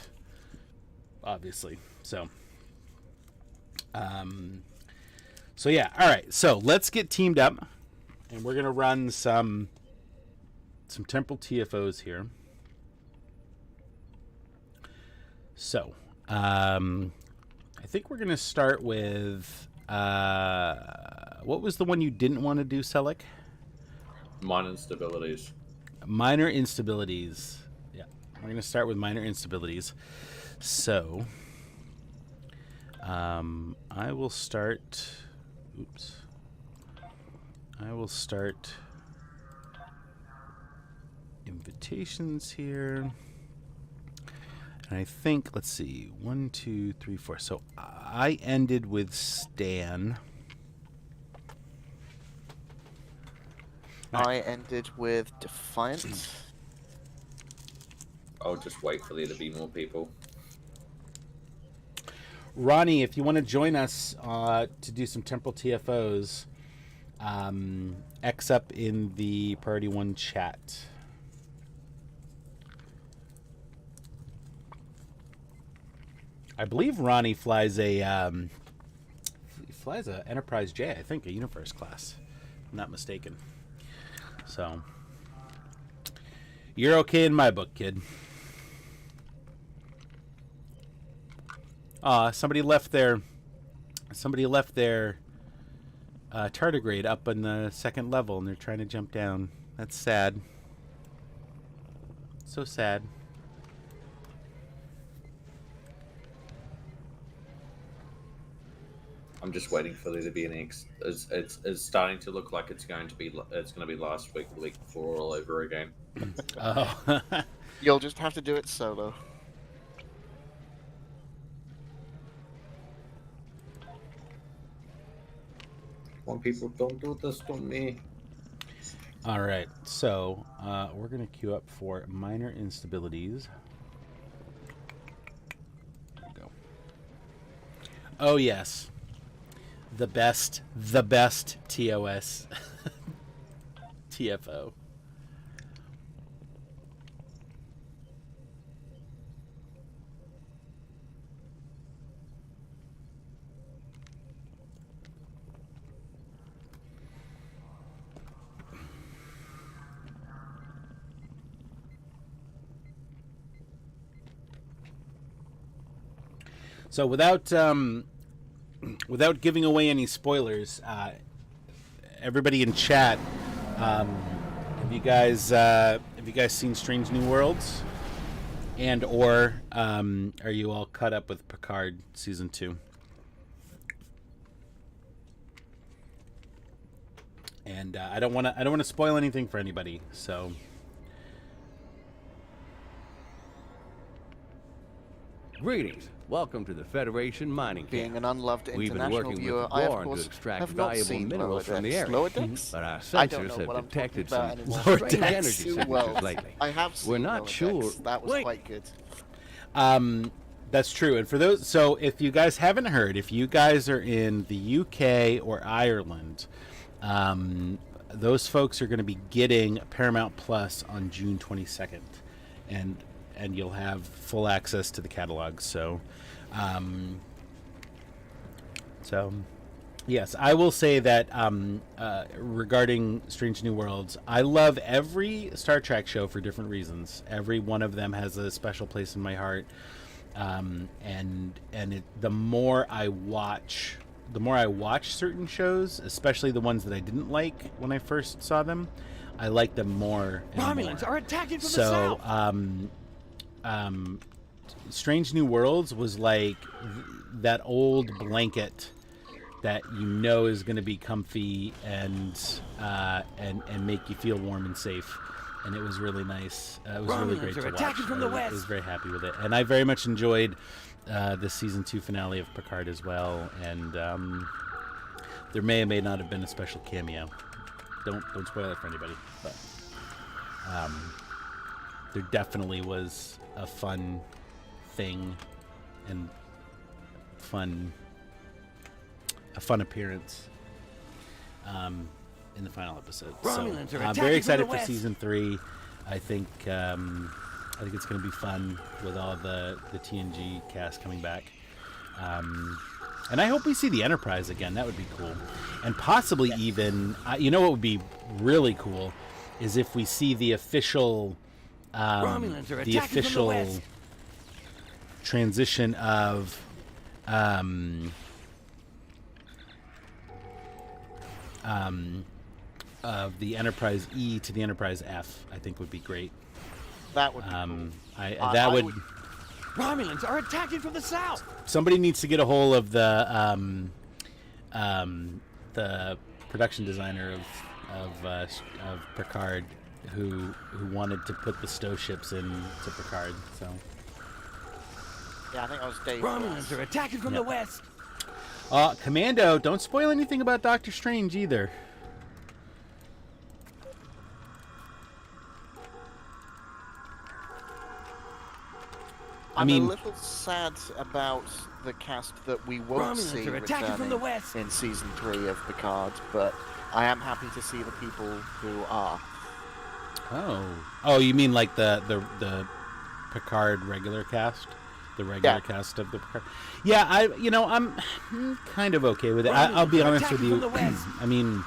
obviously. So So yeah, all right. So let's get teamed up, and we're gonna run some temporal TFOs here. So, I think we're gonna start with what was the one you didn't want to do, Selleck? Minor instabilities. Minor instabilities. Yeah, we're gonna start with minor instabilities. So, I will start. Oops. I will start invitations here. And I think, let's see, 1, 2, 3, 4. So I ended with Stan. I ended with Defiant. I'll just wait for there to be more people. Ronnie, if you want to join us to do some temporal TFOs, X up in the Priority 1 chat. I believe Ronnie flies a Enterprise J, I think, a Universe class. If I'm not mistaken. So you're okay in my book, kid. Somebody left their tardigrade up on the second level, and they're trying to jump down. That's sad. So sad. I'm just waiting for there to be an it's starting to look like it's going to be last week, the week before, all over again. Oh. You'll just have to do it solo. When people don't do this to me. All right, so we're going to queue up for minor instabilities. There we go. Oh, yes. The best TOS TFO. So without giving away any spoilers, everybody in chat, have you guys seen Strange New Worlds? And or are you all caught up with Picard season 2? And I don't want to spoil anything for anybody, so. Greetings. Welcome to the Federation Mining Being Camp. an unloved We've been international working viewer, with I of Gorn course to extract have not valuable seen minerals from the area. Lower Decks? But our I don't sensors know have what I'm detected talking some about anymore. strange energy Too signatures well. lately. I have seen We're not Lower sure. Decks. That was Wait. quite good. That's true. And for those, so if you guys haven't heard, if you guys are in the UK or Ireland, those folks are going to be getting Paramount Plus on June 22nd, and you'll have full access to the catalog. So, yes, I will say that regarding Strange New Worlds, I love every Star Trek show for different reasons. Every one of them has a special place in my heart, the more I watch certain shows, especially the ones that I didn't like when I first saw them, I like them more. Romulans are attacking from the south. Strange New Worlds was like that old blanket that you know is going to be comfy and make you feel warm and safe, and it was really nice. It was really great to watch. From the west. I was very happy with it, and I very much enjoyed the season 2 finale of Picard as well. And there may or may not have been a special cameo. Don't spoil it for anybody, but there definitely was a fun thing and a fun appearance in the final episode. So I'm very excited for season 3. I think it's going to be fun with all the TNG cast coming back. And I hope we see the Enterprise again. That would be cool. And possibly even, you know what would be really cool is if we see the official, transition of, of the Enterprise E to the Enterprise F. I think would be great. That would be cool. That would. Romulans are attacking from the south. Somebody needs to get a hold of the production designer of Picard, who wanted to put the stow ships into Picard. So. Yeah, I think that was Dave. Romulans are attacking from the west. Commando, don't spoil anything about Doctor Strange either. I'm a little sad about the cast that we won't see returning in season 3 of Picard, but I am happy to see the people who are. Oh, you mean like the Picard regular cast, the regular cast of the Picard? Yeah, I'm kind of okay with it. I'll be honest with you. I mean,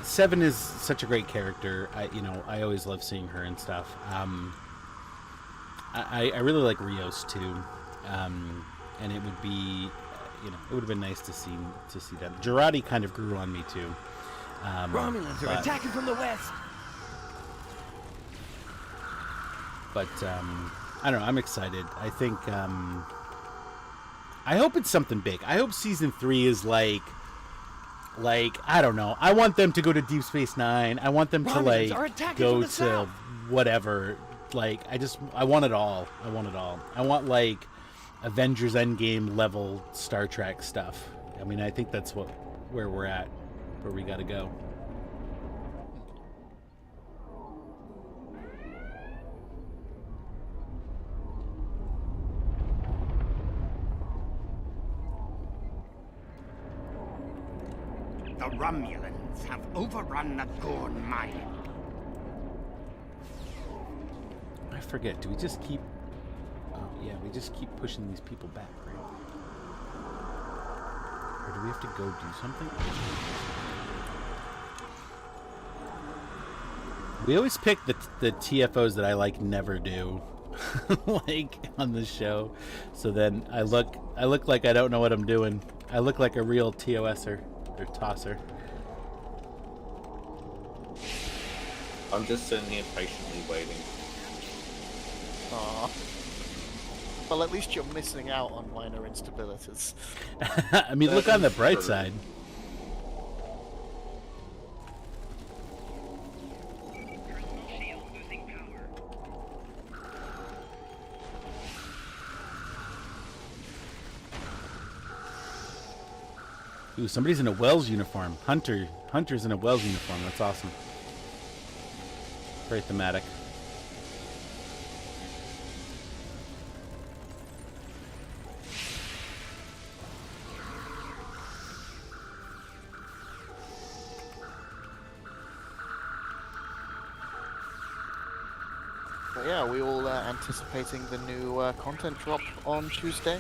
Seven is such a great character. I always love seeing her and stuff. I really like Rios too, and it would be, it would have been nice to see that. Girardi kind of grew on me too. Romulans are attacking from the west. But I don't know. I'm excited. I think. I hope it's something big. I hope season 3 is like I don't know. I want them to go to Deep Space Nine. I want them to go to whatever. I want it all. I want Avengers Endgame level Star Trek stuff. I mean, I think that's where we're at, where we got to go. The Romulans have overrun the Gorn mine. I forget. Do we just keep... Oh, yeah, we just keep pushing these people back, right? Or do we have to go do something? We always pick the TFOs that I, never do. On the show. So then I look like I don't know what I'm doing. I look like a real TOSer. Or tosser. I'm just sitting here patiently waiting. Aww. Well, at least you're missing out on minor instabilities. I mean, look on the bright side. Ooh, somebody's in a Wells uniform. Hunter's in a Wells uniform. That's awesome. Very thematic. But yeah, are we all anticipating the new content drop on Tuesday?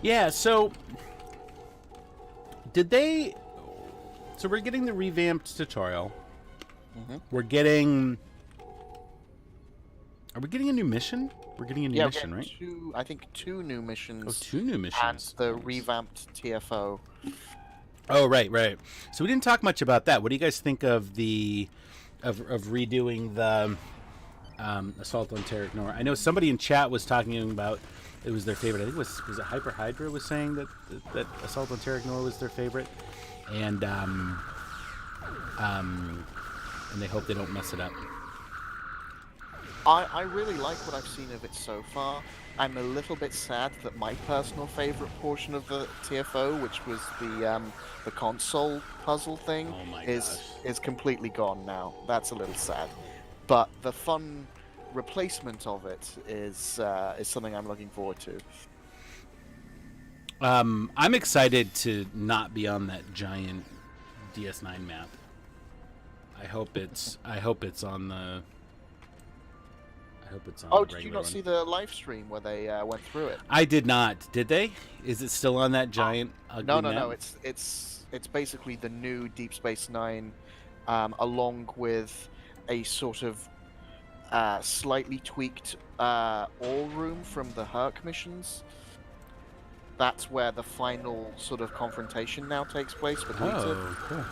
Yeah, so... So we're getting the revamped tutorial. Mm-hmm. Are we getting a new mission? We're getting a new mission, right? I think 2 new missions. Oh, 2 new missions. And the revamped TFO. Oh, right. So we didn't talk much about that. What do you guys think of of redoing the Assault on Terra Nor? I know somebody in chat was talking about it was their favorite. I think was it Hyper Hydra was saying that Assault on Terra Nor was their favorite, and they hope they don't mess it up. I really like what I've seen of it so far. I'm a little bit sad that my personal favorite portion of the TFO, which was the console puzzle thing, is completely gone now. That's a little sad. But the fun replacement of it is something I'm looking forward to. I'm excited to not be on that giant DS9 map. I hope it's on the hope it's on. Oh, the did you regular not one. see the live stream where they went through it? I did not. Did they? Is it still on that giant? Ugly No. map? It's basically the new Deep Space Nine, along with a sort of slightly tweaked all room from the Herc missions. That's where the final sort of confrontation now takes place with Lita. Oh, cool.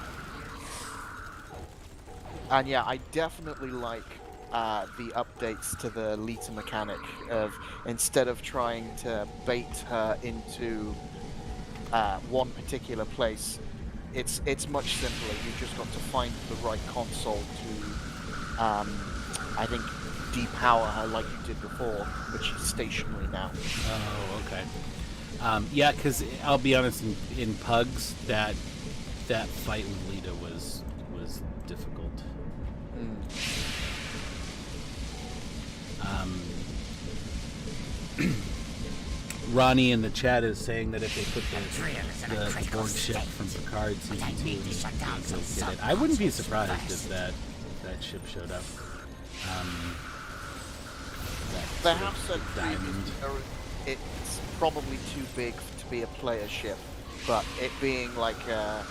And yeah, I definitely like the updates to the Lita mechanic of instead of trying to bait her into one particular place, it's much simpler. You just got to find the right console to, I think, depower her like you did before, but she's stationary now. Oh, okay. Yeah, because I'll be honest, in Pugs, that fight with Lita was difficult. Ronnie in the chat is saying that if they put the board ship from Picard season 2, they did it. I wouldn't be surprised if that ship showed up. They have said it's probably too big to be a player ship, but it being like a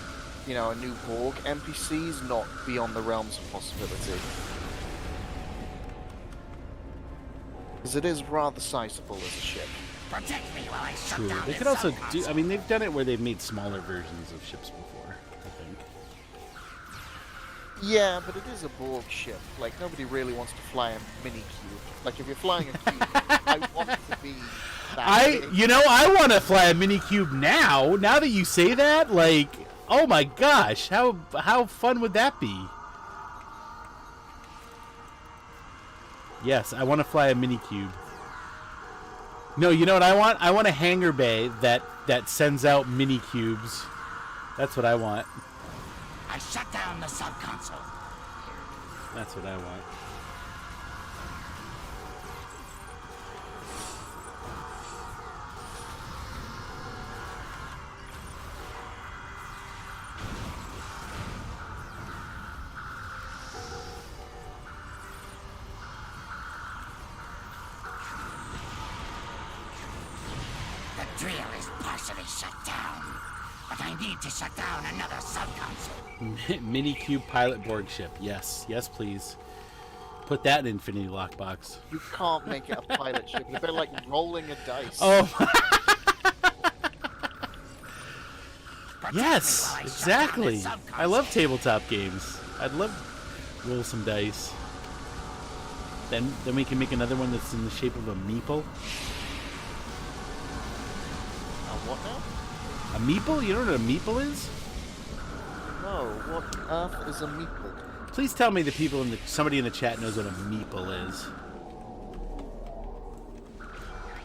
new Borg NPC is not beyond the realms of possibility. Because it is rather sizable as a ship. Protect me while I shut True. down They this could also subconsole. do. I mean, they've done it where they've made smaller versions of ships before. I think. Yeah, but it is a Borg ship. Like, nobody really wants to fly a mini cube. Like, if you're flying a cube, I want it to be that big. I want to fly a mini cube now. Now that you say that, like, oh my gosh, how fun would that be? Yes, I want to fly a mini cube. No, you know what I want? I want a hangar bay that sends out mini cubes. That's what I want. I shut down the subconsole. That's what I want. The drill is partially shut down, but I need to shut down another subconsole. Mini cube pilot Borg ship. Yes, yes, please. Put that in Infinity Lockbox. You can't make it a pilot ship. It's a bit like rolling a dice. Oh. Yes, exactly. I love tabletop games. I'd love to roll some dice. Then we can make another one that's in the shape of a meeple. What now? A meeple? You don't know what a meeple is? No, what on earth is a meeple? Please tell me the somebody in the chat knows what a meeple is.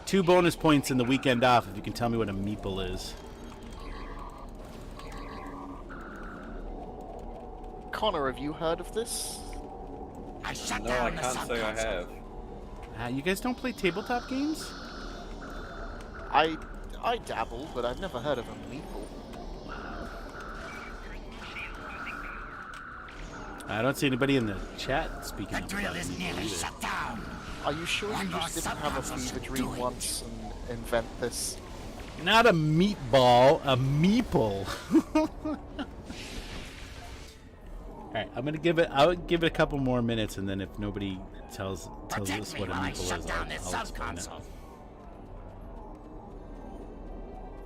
2 bonus points in the weekend off if you can tell me what a meeple is. Connor, have you heard of this? No, I can't say I have. You guys don't play tabletop games? I dabble, but I've never heard of a meeple. I don't see anybody in the chat speaking The up drill about is meeple nearly either. shut down. Are you sure you just didn't have a fever dream once and invent this? Not a meatball, a meeple. Alright, I'll give it a couple more minutes, and then if nobody tells us what a meeple is, I'll explain it.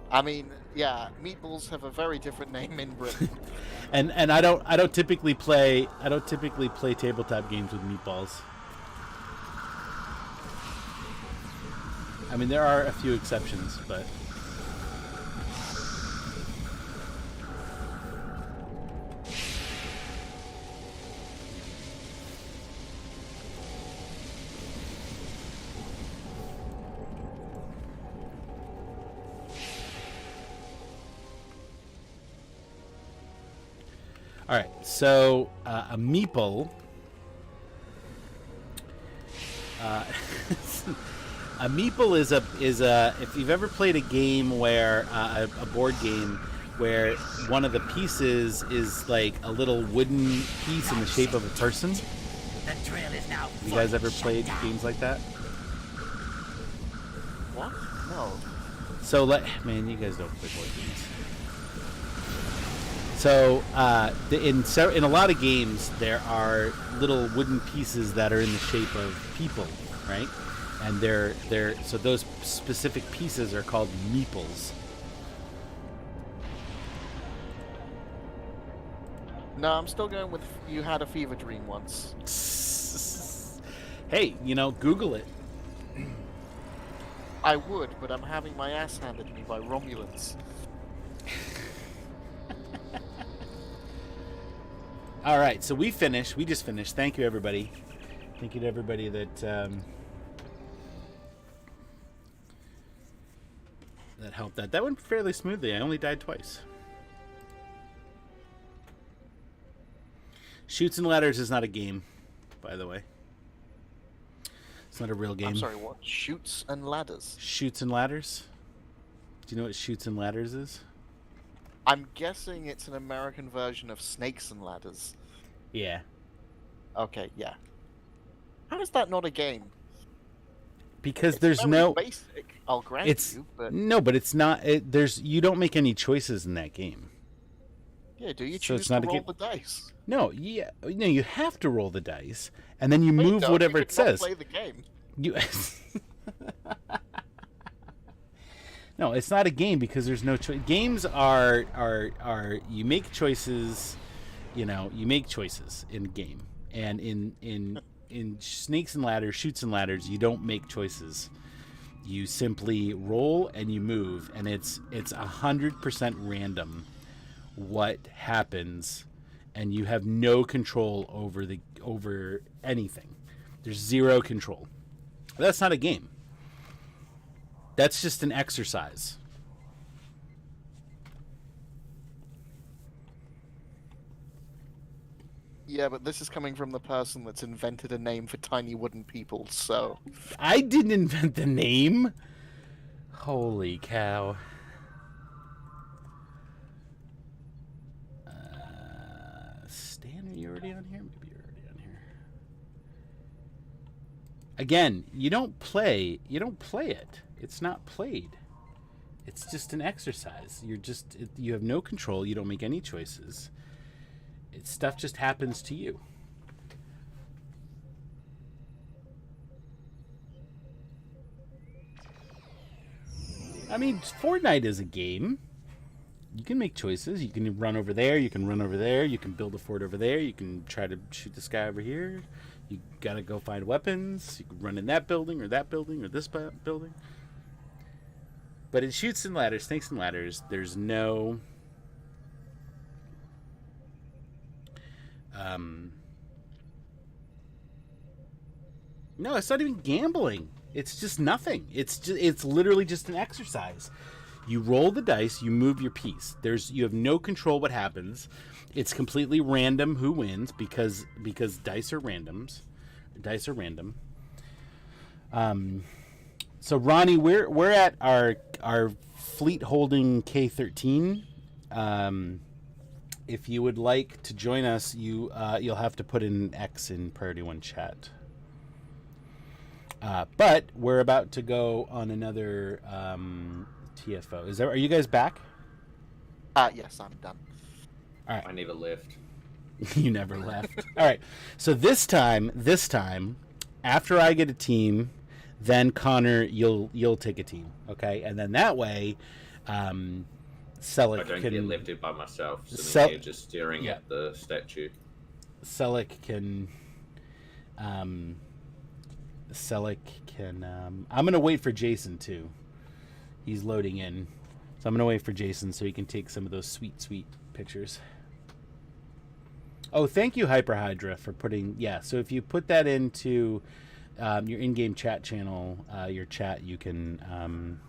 I mean, yeah, meatballs have a very different name in Britain. and I don't typically play tabletop games with meatballs. I mean, there are a few exceptions, but all right, so a meeple. A meeple is a if you've ever played a game where a board game where one of the pieces is like a little wooden piece in the shape of a person. The drill is now You guys fully ever shut played down. games like that? What? No. So, man, you guys don't play board games. So, in a lot of games, there are little wooden pieces that are in the shape of people, right? And so those specific pieces are called meeples. No, I'm still going with you had a fever dream once. Hey, Google it. I would, but I'm having my ass handed to me by Romulans. All right, so we just finished. Thank you, everybody. Thank you to everybody that that helped. That went fairly smoothly. I only died twice. Shoots and Ladders is not a game, by the way. It's not a real game. I'm sorry, what? Shoots and Ladders? Shoots and Ladders? Do you know what Shoots and Ladders is? I'm guessing it's an American version of Snakes and Ladders. Yeah. Okay, yeah. How is that not a game? Because It's there's very no basic, I'll grant you, but no, but it's not. You don't make any choices in that game. yeah, do you So choose it's to not a roll game. the dice? No, you have to roll the dice, and then you No, you move don't. whatever You it could not says. play the game. You. No, it's not a game because there's no choice. Games are you make choices, you make choices in a game, and in Snakes and Ladders, Shoots and Ladders, you don't make choices. You simply roll and you move, and it's 100% random what happens, and you have no control over anything. There's zero control. That's not a game. That's just an exercise. Yeah, but this is coming from the person that's invented a name for tiny wooden people, so... I didn't invent the name. Holy cow. Stan, are you already on here? Maybe you're already on here. Again, you don't play it. It's not played. It's just an exercise. You have no control. You don't make any choices. Stuff just happens to you. I mean, Fortnite is a game. You can make choices. You can run over there. You can run over there. You can build a fort over there. You can try to shoot this guy over here. You gotta go find weapons. You can run in that building or this building. But in Shoots and Ladders, Snakes and Ladders, there's no... No, it's not even gambling. It's just nothing. It's literally just an exercise. You roll the dice, you move your piece. You have no control what happens. It's completely random who wins because dice are randoms. Dice are random. So Ronnie, we're at our fleet holding K-13. If you would like to join us, you'll have to put in an X in Priority 1 chat. But we're about to go on another TFO. Are you guys back? Yes, I'm done. All right. I never left. You never left. All right. So this time, after I get a team, then Connor, you'll take a team, okay? And then that way, Selleck I don't can get left it by myself, sitting here just staring at the statue. Selleck can. I'm gonna wait for Jason too. He's loading in, so I'm gonna wait for Jason so he can take some of those sweet pictures. Oh, thank you, Hyperhydra, for putting. Yeah, so if you put that into your in-game chat channel, your chat, you can.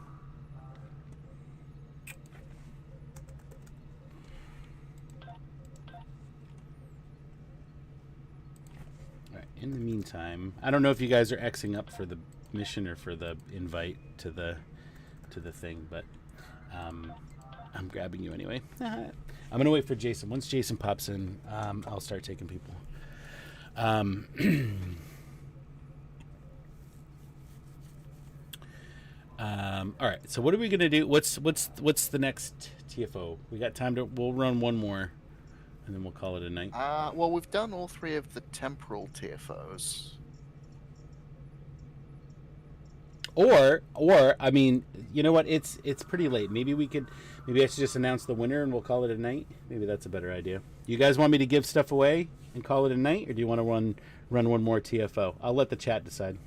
In the meantime, I don't know if you guys are Xing up for the mission or for the invite to the thing, but I'm grabbing you anyway. I'm gonna wait for Jason. Once Jason pops in, I'll start taking people. All right. So what are we gonna do? What's the next TFO? We got time to. We'll run one more, and then we'll call it a night. Well, we've done all 3 of the temporal TFOs. Or I mean, you know what? It's pretty late. Maybe I should just announce the winner and we'll call it a night. Maybe that's a better idea. You guys want me to give stuff away and call it a night, or do you want to run one more TFO? I'll let the chat decide.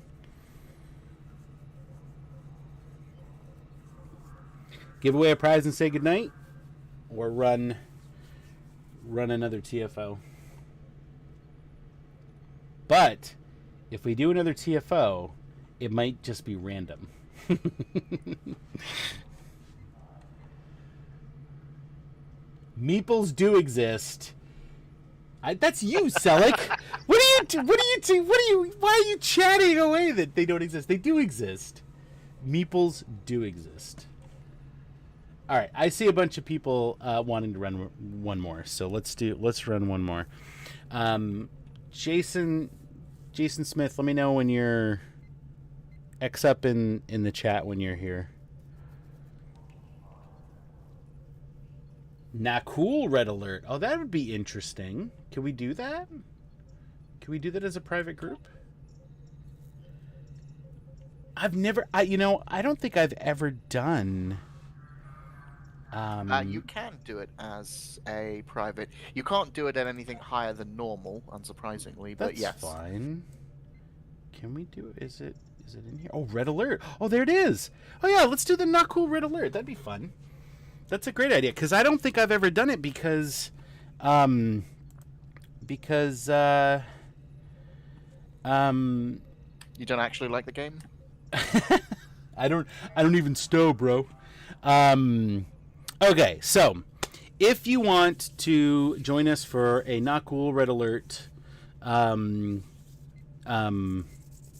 Give away a prize and say goodnight, or run another TFO. But if we do another TFO, it might just be random. Meeples do exist. That's you, Selleck. Why are you chatting away that they don't exist? They do exist. Meeples do exist. All right, I see a bunch of people wanting to run one more, so let's run one more. Jason Smith, let me know when you're X up in the chat when you're here. Nah, cool, Red Alert. Oh, that would be interesting. Can we do that? Can we do that as a private group? I don't think I've ever done. You can do it as a private. You can't do it at anything higher than normal, unsurprisingly. But yes, that's fine. Can we do it? Is it in here? Oh, Red Alert. Oh, there it is. Oh yeah, let's do the not cool Red Alert. That'd be fun. That's a great idea, because I don't think I've ever done it because you don't actually like the game. I don't even stow, bro. Okay, so if you want to join us for a not cool Red Alert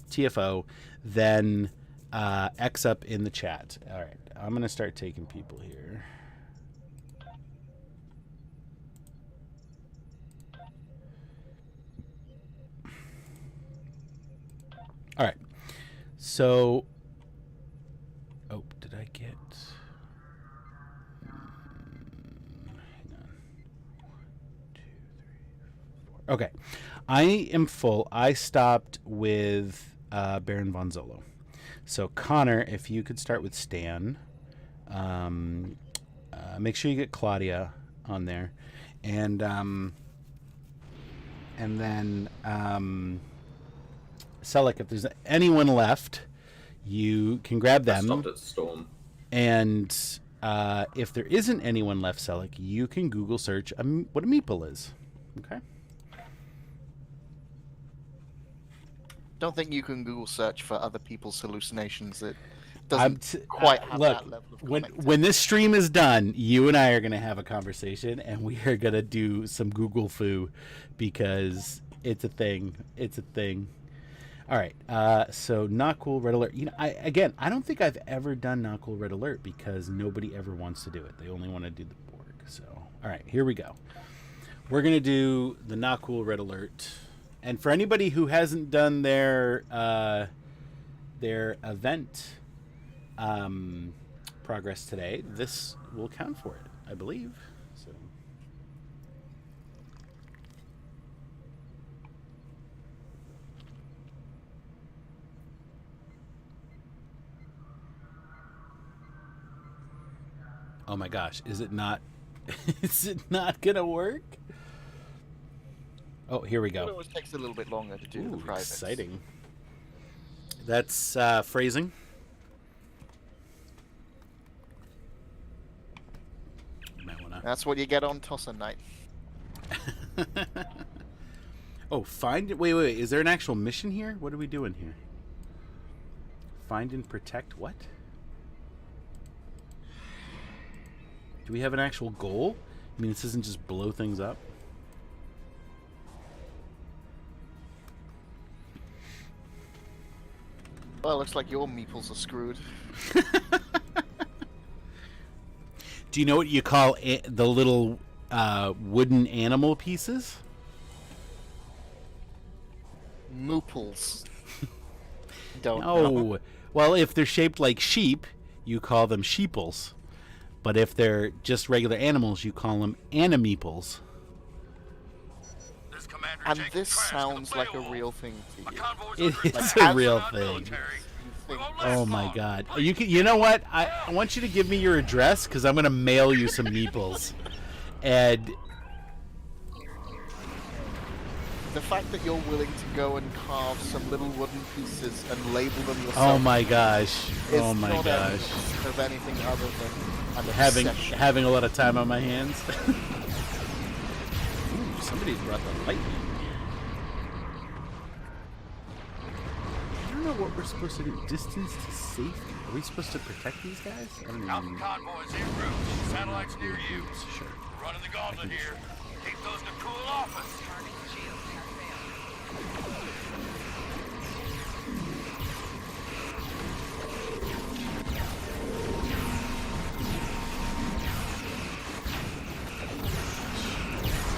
TFO, then X up in the chat. All right, I'm gonna start taking people here. All right, so did I get? Hang on. 1, 2, 3, 4. Okay, I am full. I stopped with Baron Von Zolo. So Connor, if you could start with Stan, make sure you get Claudia on there, and then Selleck, if there's anyone left, you can grab them. I stopped at Storm. And if there isn't anyone left, Selleck, you can Google search what a meeple is. Okay. Don't think you can Google search for other people's hallucinations. It doesn't quite have that level of connectivity. When this stream is done, you and I are going to have a conversation, and we are going to do some Google foo, because it's a thing. It's a thing. All right. So not cool Red Alert. I don't think I've ever done not cool Red Alert because nobody ever wants to do it. They only want to do the Borg. So all right, here we go. We're going to do the not cool Red Alert. And for anybody who hasn't done their event progress today, this will count for it, I believe. So. Oh my gosh, is it not? Is it not gonna work? Oh, here we go. It always takes a little bit longer to do the privates. Exciting. That's phrasing. That's what you get on Tosser Night. Oh, wait. Is there an actual mission here? What are we doing here? Find and protect what? Do we have an actual goal? I mean, this isn't just blow things up. Well, looks like your meeples are screwed. Do you know what you call the little wooden animal pieces? Mooples. Don't Oh, know. well, if they're shaped like sheep, you call them sheeples. But if they're just regular animals, you call them animeeples. And this sounds like a real thing to you. It is Like, a as real an thing. military, you think, Oh my God! You know what? I want you to give me your address because I'm gonna mail you some meeples. And the fact that you're willing to go and carve some little wooden pieces and label them yourself. oh my gosh! is Oh my not gosh! evidence of anything other than an obsession. Having a lot of time on my hands. Ooh, somebody's brought the lightning. I don't know what we're supposed to do. Distance to safety. Are we supposed to protect these guys? I don't even... Convoys en route. Satellites near you. Sure. Running the gauntlet here. Keep those to cool off us.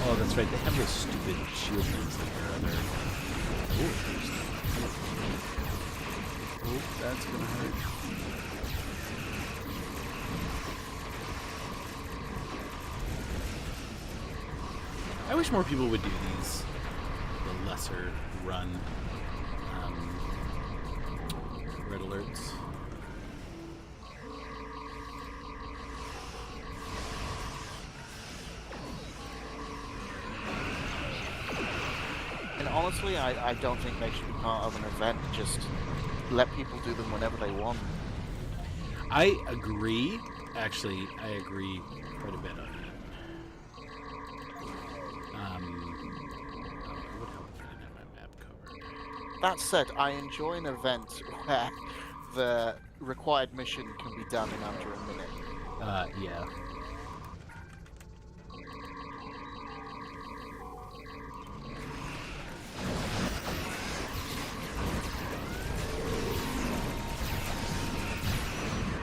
Oh, that's right. They have those stupid shield things that are other. Oh, that's gonna hurt. I wish more people would do these, the lesser run red alerts. And honestly, I don't think they should be part of an event. Just let people do them whenever they want. I agree. Actually, I agree quite a bit on that. It would help if I didn't have my map covered. That said, I enjoy an event where the required mission can be done in under a minute. Yeah.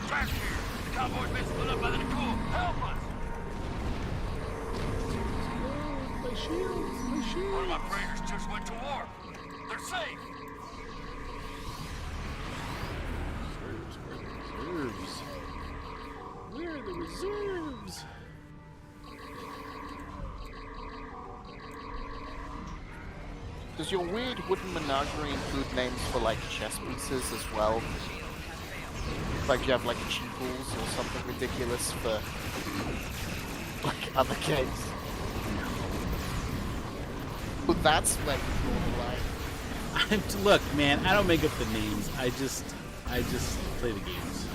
Trash here. The convoy's been split up by the Nakul. Help us! My shields! My shields! One of my freighters just went to war. They're safe. Reserves. Where are the reserves? Does your weird wooden menagerie include names for like chess pieces as well? Like you have like cheaples or something ridiculous for like other games? But that's where you draw the line. Look, man, I don't make up the names. I just play the games.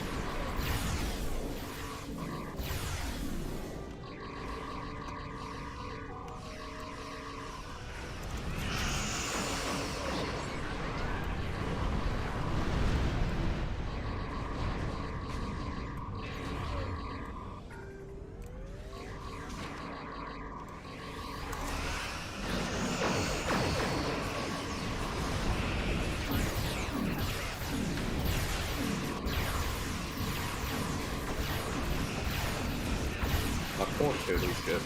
My poor turtle ship.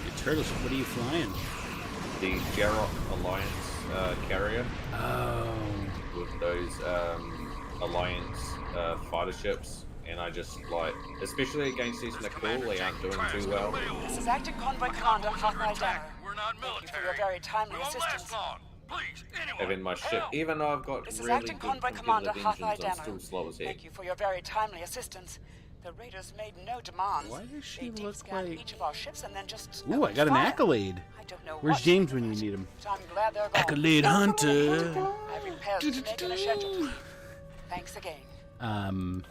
Your turtle ship, what are you flying? The Jarrock Alliance carrier. Oh. With those Alliance fighter ships. And I just like, especially against these Nakul, they aren't doing too well. This is Acting Convoy Commander Hathai Danner. We're not Thank you for military. your very timely We won't assistance. last long. Please, anyone. Having my ship, help. even though I've got This is really Acting good Convoy Commander competitive Hathai engines, I'm Danner. still slow as heck. Thank you for your very timely assistance. The raiders made no demands. Why does she They look deep-scanned like... each of our ships and then just Ooh, I got an fire. accolade. I don't know Where's what James to when you do, need him? but I'm glad they're gone. Accolade Hunter. I have repairs to make in a schedule. Thanks again.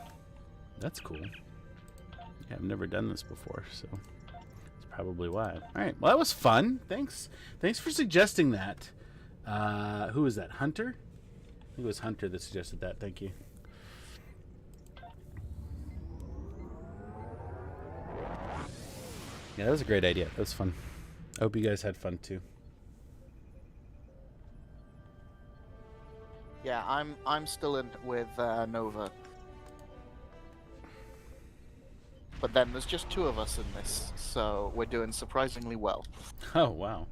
That's cool. Yeah, I've never done this before, so that's probably why. All right, well, that was fun. Thanks for suggesting that. Who was that? Hunter? I think it was Hunter that suggested that. Thank you. Yeah, that was a great idea. That was fun. I hope you guys had fun too. Yeah, I'm still in with Nova. But then there's just 2 of us in this, so we're doing surprisingly well. Oh, wow.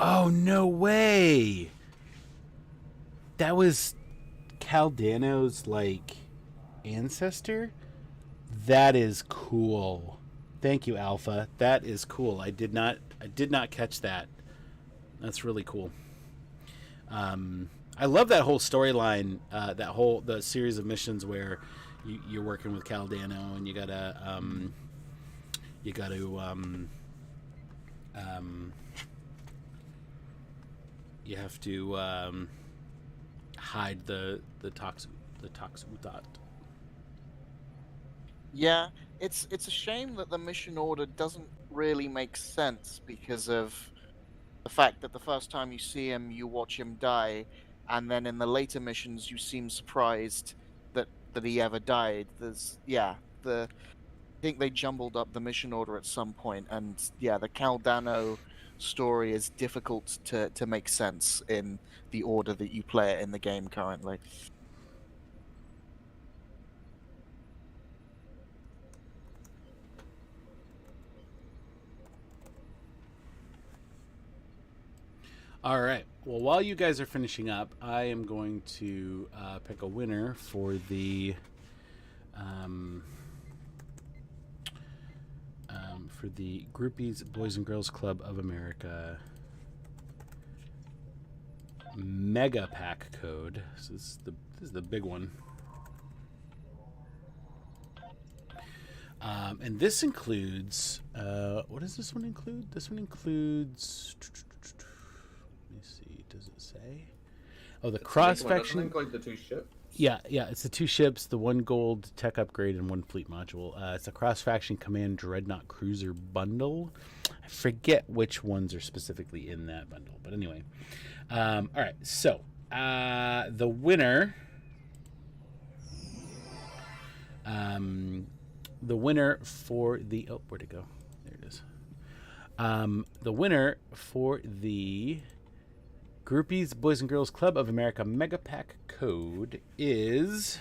Oh, no way! That was Caldano's, like, ancestor? That is cool. Thank you, Alpha. That is cool. I did not catch that. That's really cool. I love that whole storyline, the series of missions where you're working with Caldano and you have to hide the Toxutat. Yeah, it's a shame that the mission order doesn't really make sense because of the fact that the first time you see him, you watch him die, and then in the later missions, you seem surprised that he ever died. I think they jumbled up the mission order at some point, and the Caldano story is difficult to make sense in the order that you play it in the game currently. All right. Well, while you guys are finishing up, I am going to pick a winner for the Groupies Boys and Girls Club of America Mega Pack code. So this is the big one. And this includes what does this one include? This one includes. Let me see. Does it say? Oh, the cross faction. Include the 2 ships. Yeah, it's the 2 ships, the 1 gold tech upgrade, and 1 fleet module. It's a cross faction command dreadnought cruiser bundle. I forget which ones are specifically in that bundle, but anyway. All right, so the winner. The winner for the where'd it go? There it is. The winner for the Groupies Boys and Girls Club of America Mega Pack code is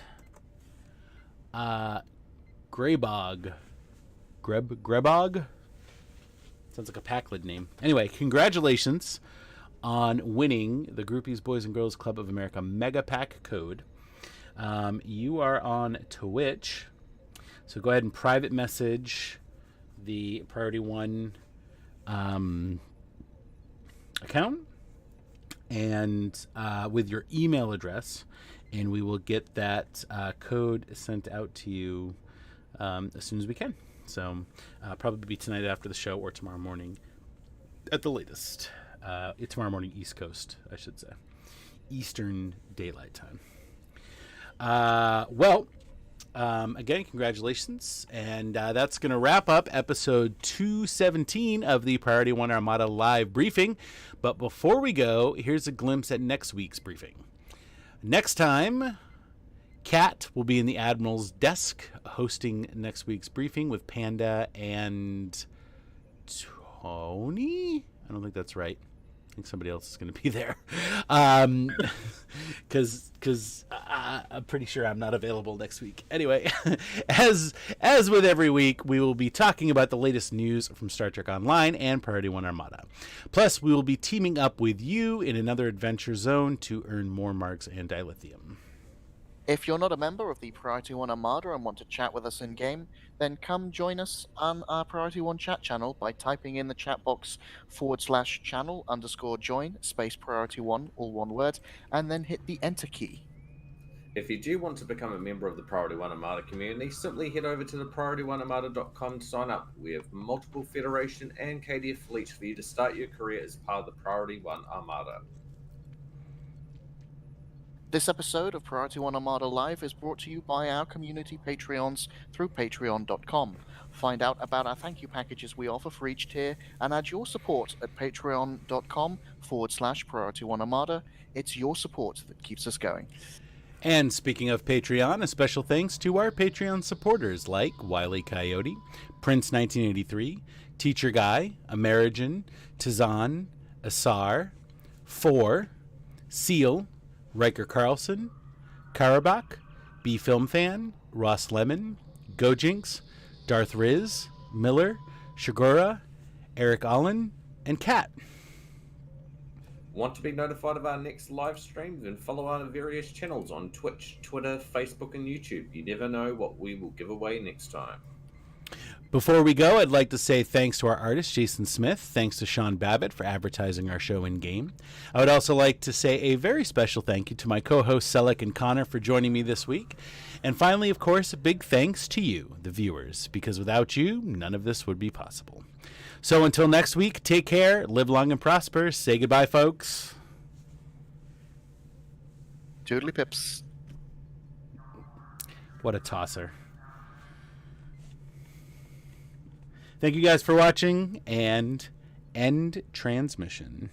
Greybog. Grebog? Sounds like a Packlid name. Anyway, congratulations on winning the Groupies Boys and Girls Club of America Mega Pack code. You are on Twitch, so go ahead and private message the Priority 1 account and with your email address, and we will get that code sent out to you as soon as we can. So probably be tonight after the show or tomorrow morning at the latest. Tomorrow morning East Coast, I should say. Eastern Daylight Time. Again, congratulations. And that's going to wrap up episode 217 of the Priority 1 Armada live briefing. But before we go, here's a glimpse at next week's briefing. Next time, Kat will be in the Admiral's desk hosting next week's briefing with Panda and Tony? I don't think that's right. I think somebody else is going to be there. Because I'm pretty sure I'm not available next week. Anyway, as with every week, we will be talking about the latest news from Star Trek Online and Priority 1 Armada. Plus, we will be teaming up with you in another adventure zone to earn more marks and dilithium. If you're not a member of the Priority 1 Armada and want to chat with us in-game, then come join us on our Priority 1 chat channel by typing in the chat box /channel_join space Priority 1, all one word, and then hit the enter key. If you do want to become a member of the Priority 1 Armada community, simply head over to the priority1armada.com to sign up. We have multiple Federation and KDF fleets for you to start your career as part of the Priority 1 Armada. This episode of Priority One Armada Live is brought to you by our community Patreons through patreon.com. Find out about our thank you packages we offer for each tier and add your support at patreon.com/Priority One Armada. It's your support that keeps us going. And speaking of Patreon, a special thanks to our Patreon supporters like Wile E. Coyote, Prince1983, Teacher Guy, Amerigen, Tizan, Asar, Four, Seal, Riker Carlson, Karabach, B Film Fan, Ross Lemon, Gojinx, Darth Riz, Miller, Shigura, Eric Allen, and Kat. Want to be notified of our next live stream? Then follow our various channels on Twitch, Twitter, Facebook, and YouTube. You never know what we will give away next time. Before we go, I'd like to say thanks to our artist, Jason Smith. Thanks to Sean Babbitt for advertising our show in-game. I would also like to say a very special thank you to my co-hosts, Selleck and Connor, for joining me this week. And finally, of course, a big thanks to you, the viewers, because without you, none of this would be possible. So until next week, take care, live long and prosper. Say goodbye, folks. Toodly pips. What a tosser. Thank you guys for watching, and end transmission.